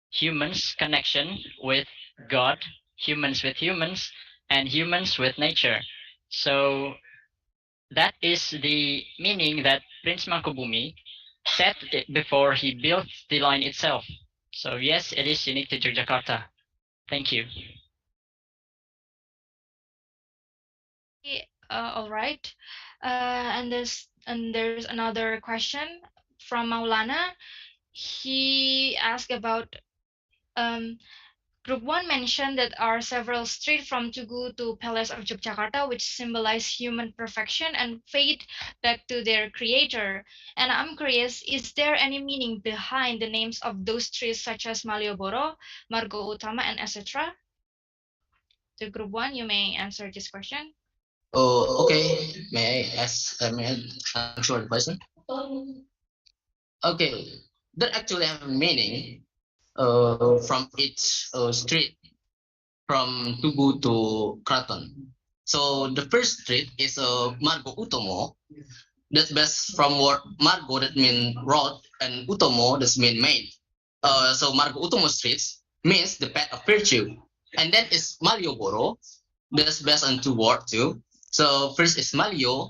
humans' connection with God, humans with humans, and humans with nature. So that is the meaning that Prince Mangkubumi set before he built the line itself. So yes, it is unique to Yogyakarta. Thank you. All right. And there's another question from Maulana. He asked about Group 1 mentioned that are several streets from Tugu to Palace of Yogyakarta which symbolize human perfection and faith back to their creator. And I'm curious, is there any meaning behind the names of those streets such as Malioboro, Margo Utama, and etc.? To Group 1, you may answer this question. Oh, okay. May I answer the question? Okay, that actually have a meaning from each street from Tugu to Kraton. So the first street is Margo Utomo. That's based from word Margo that mean road and Utomo that mean maid. So Margo Utomo streets means the path of virtue. And then is Malioboro. That's based on two words too. So first is Malio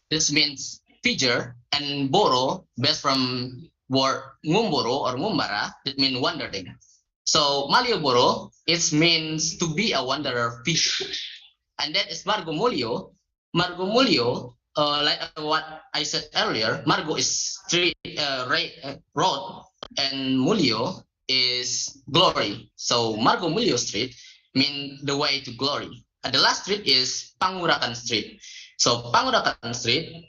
this means figure, and Boro based from word Ngumboro or Ngumbara that means wandering. So Malioboro it means to be a wanderer fish. And that is Margomulio. Margomulio, like what I said earlier, Margo is street, road, and Mulio is glory. So Margomulio Street means the way to glory. And the last street is Pangurakan Street. So Pangurakan Street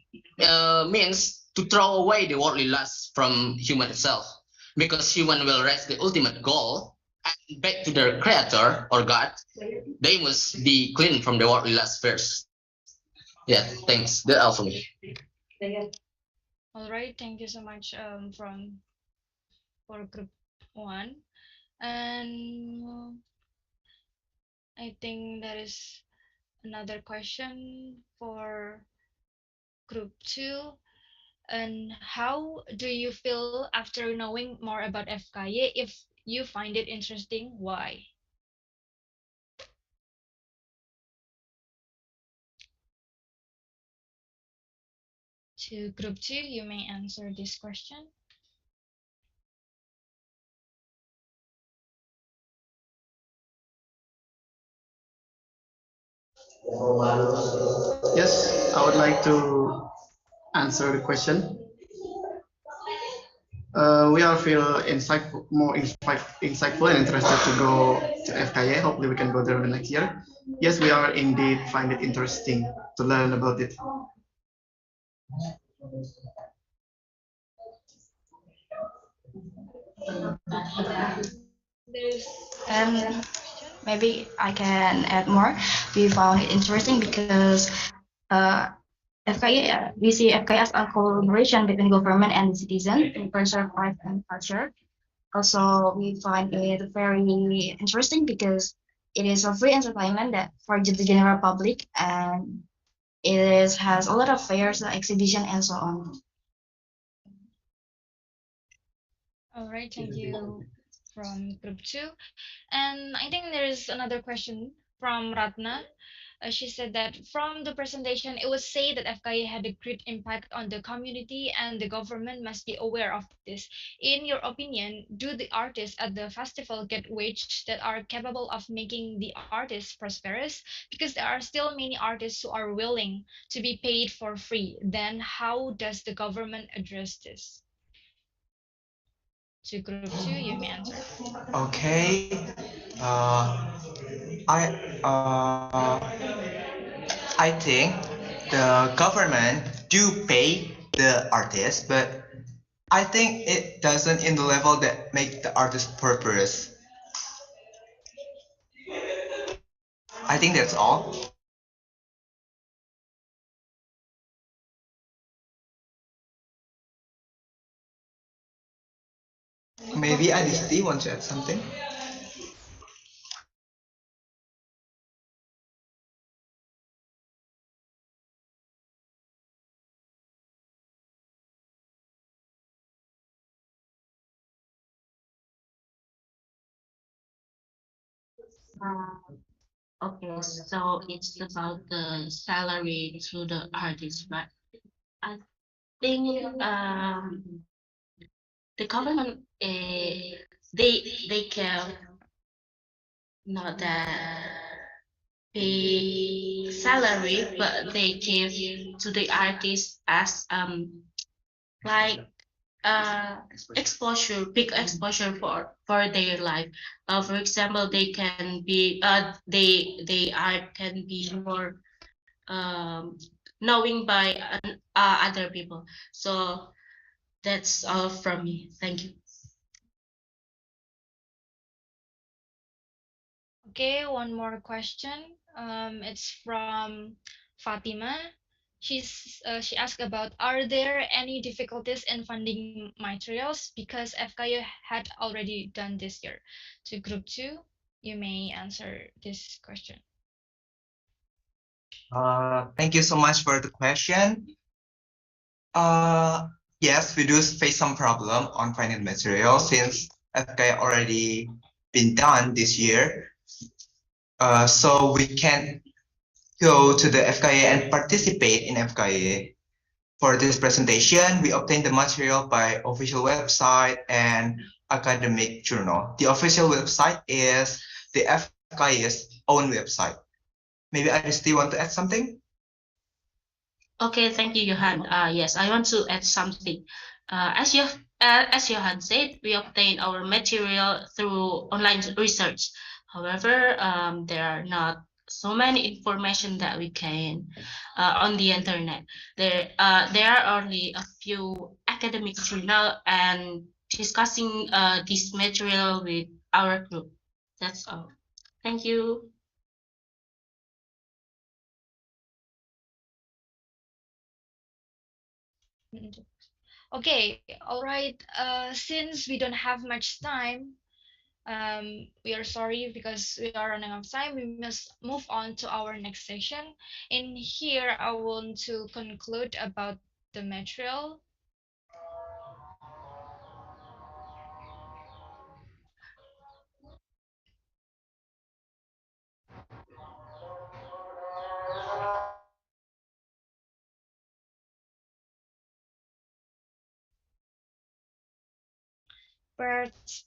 means to throw away the worldly lust from human itself, because human will reach the ultimate goal and back to their creator or God. They must be clean from the worldly lust first. Yeah, thanks. That's all for me. All right, thank you so much for Group 1. And I think there is another question for Group 2. And how do you feel after knowing more about FKY? If you find it interesting, why? To Group 2, you may answer this question. Yes, I would like to answer the question. We all feel insightful and interested to go to FKA. Hopefully, we can go there the next year. Yes, we are indeed find it interesting to learn about it. There's Maybe I can add more. We found it interesting because uh, FKA, we see FKA as a collaboration between government and citizen to preserve art and culture. Also, we find it very interesting because it is a free entertainment that for the general public, and has a lot of fairs, exhibition, and so on. All right, thank you from group two. And I think there is another question from Ratna. She said that from the presentation, it was said that FKA had a great impact on the community and the government must be aware of this. In your opinion, do the artists at the festival get wages that are capable of making the artists prosperous? Because there are still many artists who are willing to be paid for free. Then how does the government address this? To group two, you may answer. Okay. I I think the government do pay the artist, but I think it doesn't in the level that make the artist purpose. I think that's all. Maybe Adisti wants to add something. Okay, so it's about the salary to the artist, but I think the government they can not that pay salary, but they give to the artist as like exposure, big exposure for their life. For example, they can be they art can be more um, knowing by other people. So that's all from me. Thank you. Okay, one more question. It's from Fatima. She asked about, are there any difficulties in funding materials because FKU had already done this year? To group two, you may answer this question. Thank you so much for the question. Uh, yes, we do face some problem on finding material since FK already been done this year. So we can go to the FKA and participate in FKA. For this presentation, we obtained the material by official website and academic journal. The official website is the FKA's own website. Maybe Aristi want to add something? Okay, thank you, Johan. Yes, I want to add something. As Johan said, we obtain our material through online research. However, there are not so many information that we can on the internet. There are only a few academic journal and discussing this material with our group. That's all. Thank you. Okay, all right. Since we don't have much time, we are sorry because we are running out of time. We must move on to our next section. In here, I want to conclude about the material.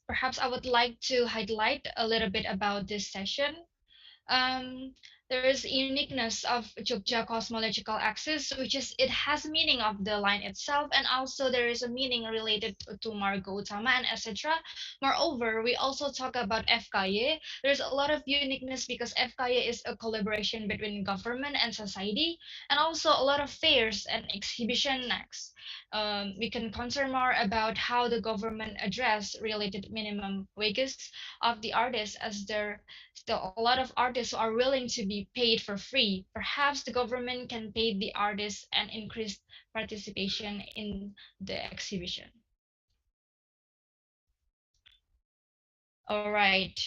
Perhaps I would like to highlight a little bit about this session. Um, There is uniqueness of Jogja cosmological axis, which is it has meaning of the line itself, and also there is a meaning related to Margo Utama and etc. Moreover, we also talk about FKY. There's a lot of uniqueness because FKY is a collaboration between government and society, and also a lot of fairs and exhibition next. We can concern more about how the government address related minimum wages of the artists, as there still a lot of artists who are willing to be paid for free. Perhaps the government can pay the artists and increase participation in the exhibition. All right.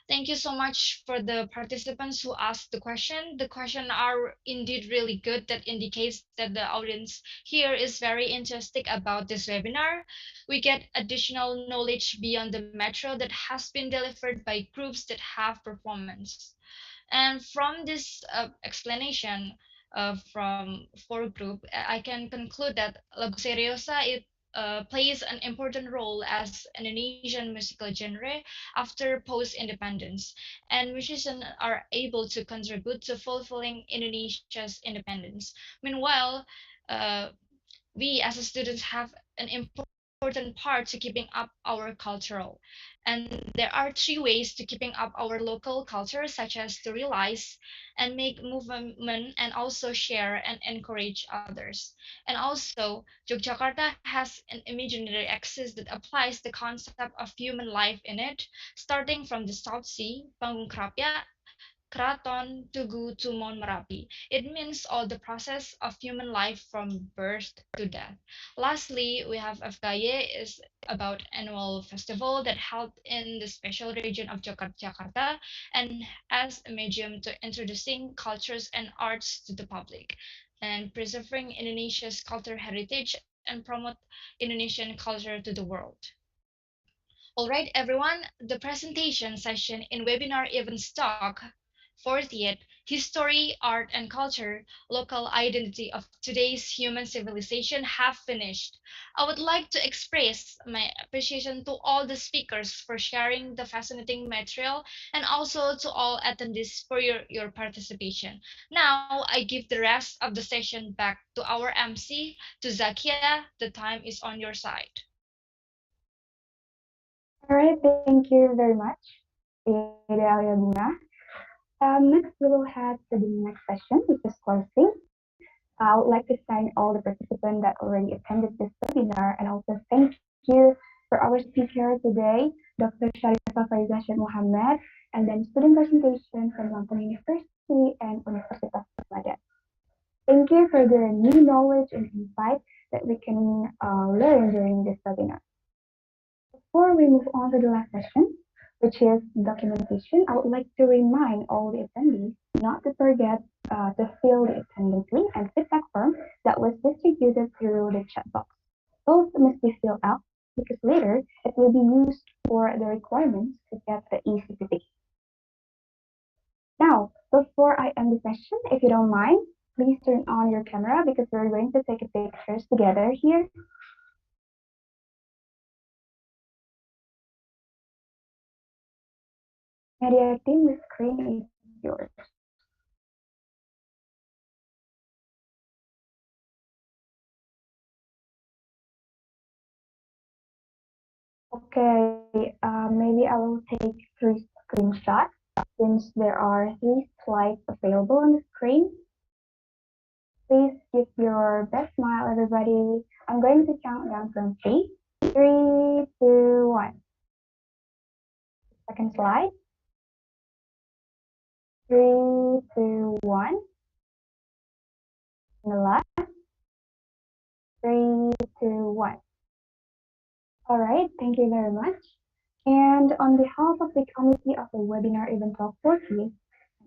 Thank you so much for the participants who asked the question. The questions are indeed really good. That indicates that the audience here is very interested about this webinar. We get additional knowledge beyond the metro that has been delivered by groups that have performance. And from this explanation from four group, I can conclude that Lagu Seriosa plays an important role as an Indonesian musical genre after post-independence, and musicians are able to contribute to fulfilling Indonesia's independence. Meanwhile, we as students have an important part to keeping up our cultural. And there are three ways to keeping up our local culture, such as to realize and make movement and also share and encourage others. And also, Yogyakarta has an imaginary axis that applies the concept of human life in it, starting from the South Sea, Panggung Krapia, Kraton, Tugu, Tumon, Merapi. It means all the process of human life from birth to death. Lastly, we have FKY is about annual festival that held in the special region of Jakarta and as a medium to introducing cultures and arts to the public and preserving Indonesia's cultural heritage and promote Indonesian culture to the world. All right, everyone, the presentation session in webinar event stock 40th History, Art and Culture, Local Identity of Today's Human Civilization have finished. I would like to express my appreciation to all the speakers for sharing the fascinating material and also to all attendees for your participation. Now, I give the rest of the session back to our MC, to Zakia. The time is on your side. All right, thank you very much, Idealia Bunga. Next, we will head to the next session, which is closing. I would like to thank all the participants that already attended this webinar, and also thank you for our speaker today, Dr. Sharifah Faizah Muhammad, and then student presentation from Lampung University and Universitas Padang. Thank you for the new knowledge and insight that we can learn during this webinar. Before we move on to the last session, which is documentation, I would like to remind all the attendees not to forget to fill the attendance link and feedback form that was distributed through the chat box. Both must be filled out because later it will be used for the requirements to get the e-certificate. Now, before I end the session, if you don't mind, please turn on your camera because we're going to take a pictures together here. Media team, the screen is yours. Okay, maybe I will take 3 screenshots since there are 3 slides available on the screen. Please give your best smile, everybody. I'm going to count down from 3, 3, 2, 1. Second slide. 3, 2, 1. And the last. 3, 2, 1. All right, thank you very much. And on behalf of the committee of the webinar event talk 40,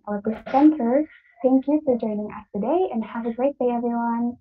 our presenter, thank you for joining us today and have a great day, everyone.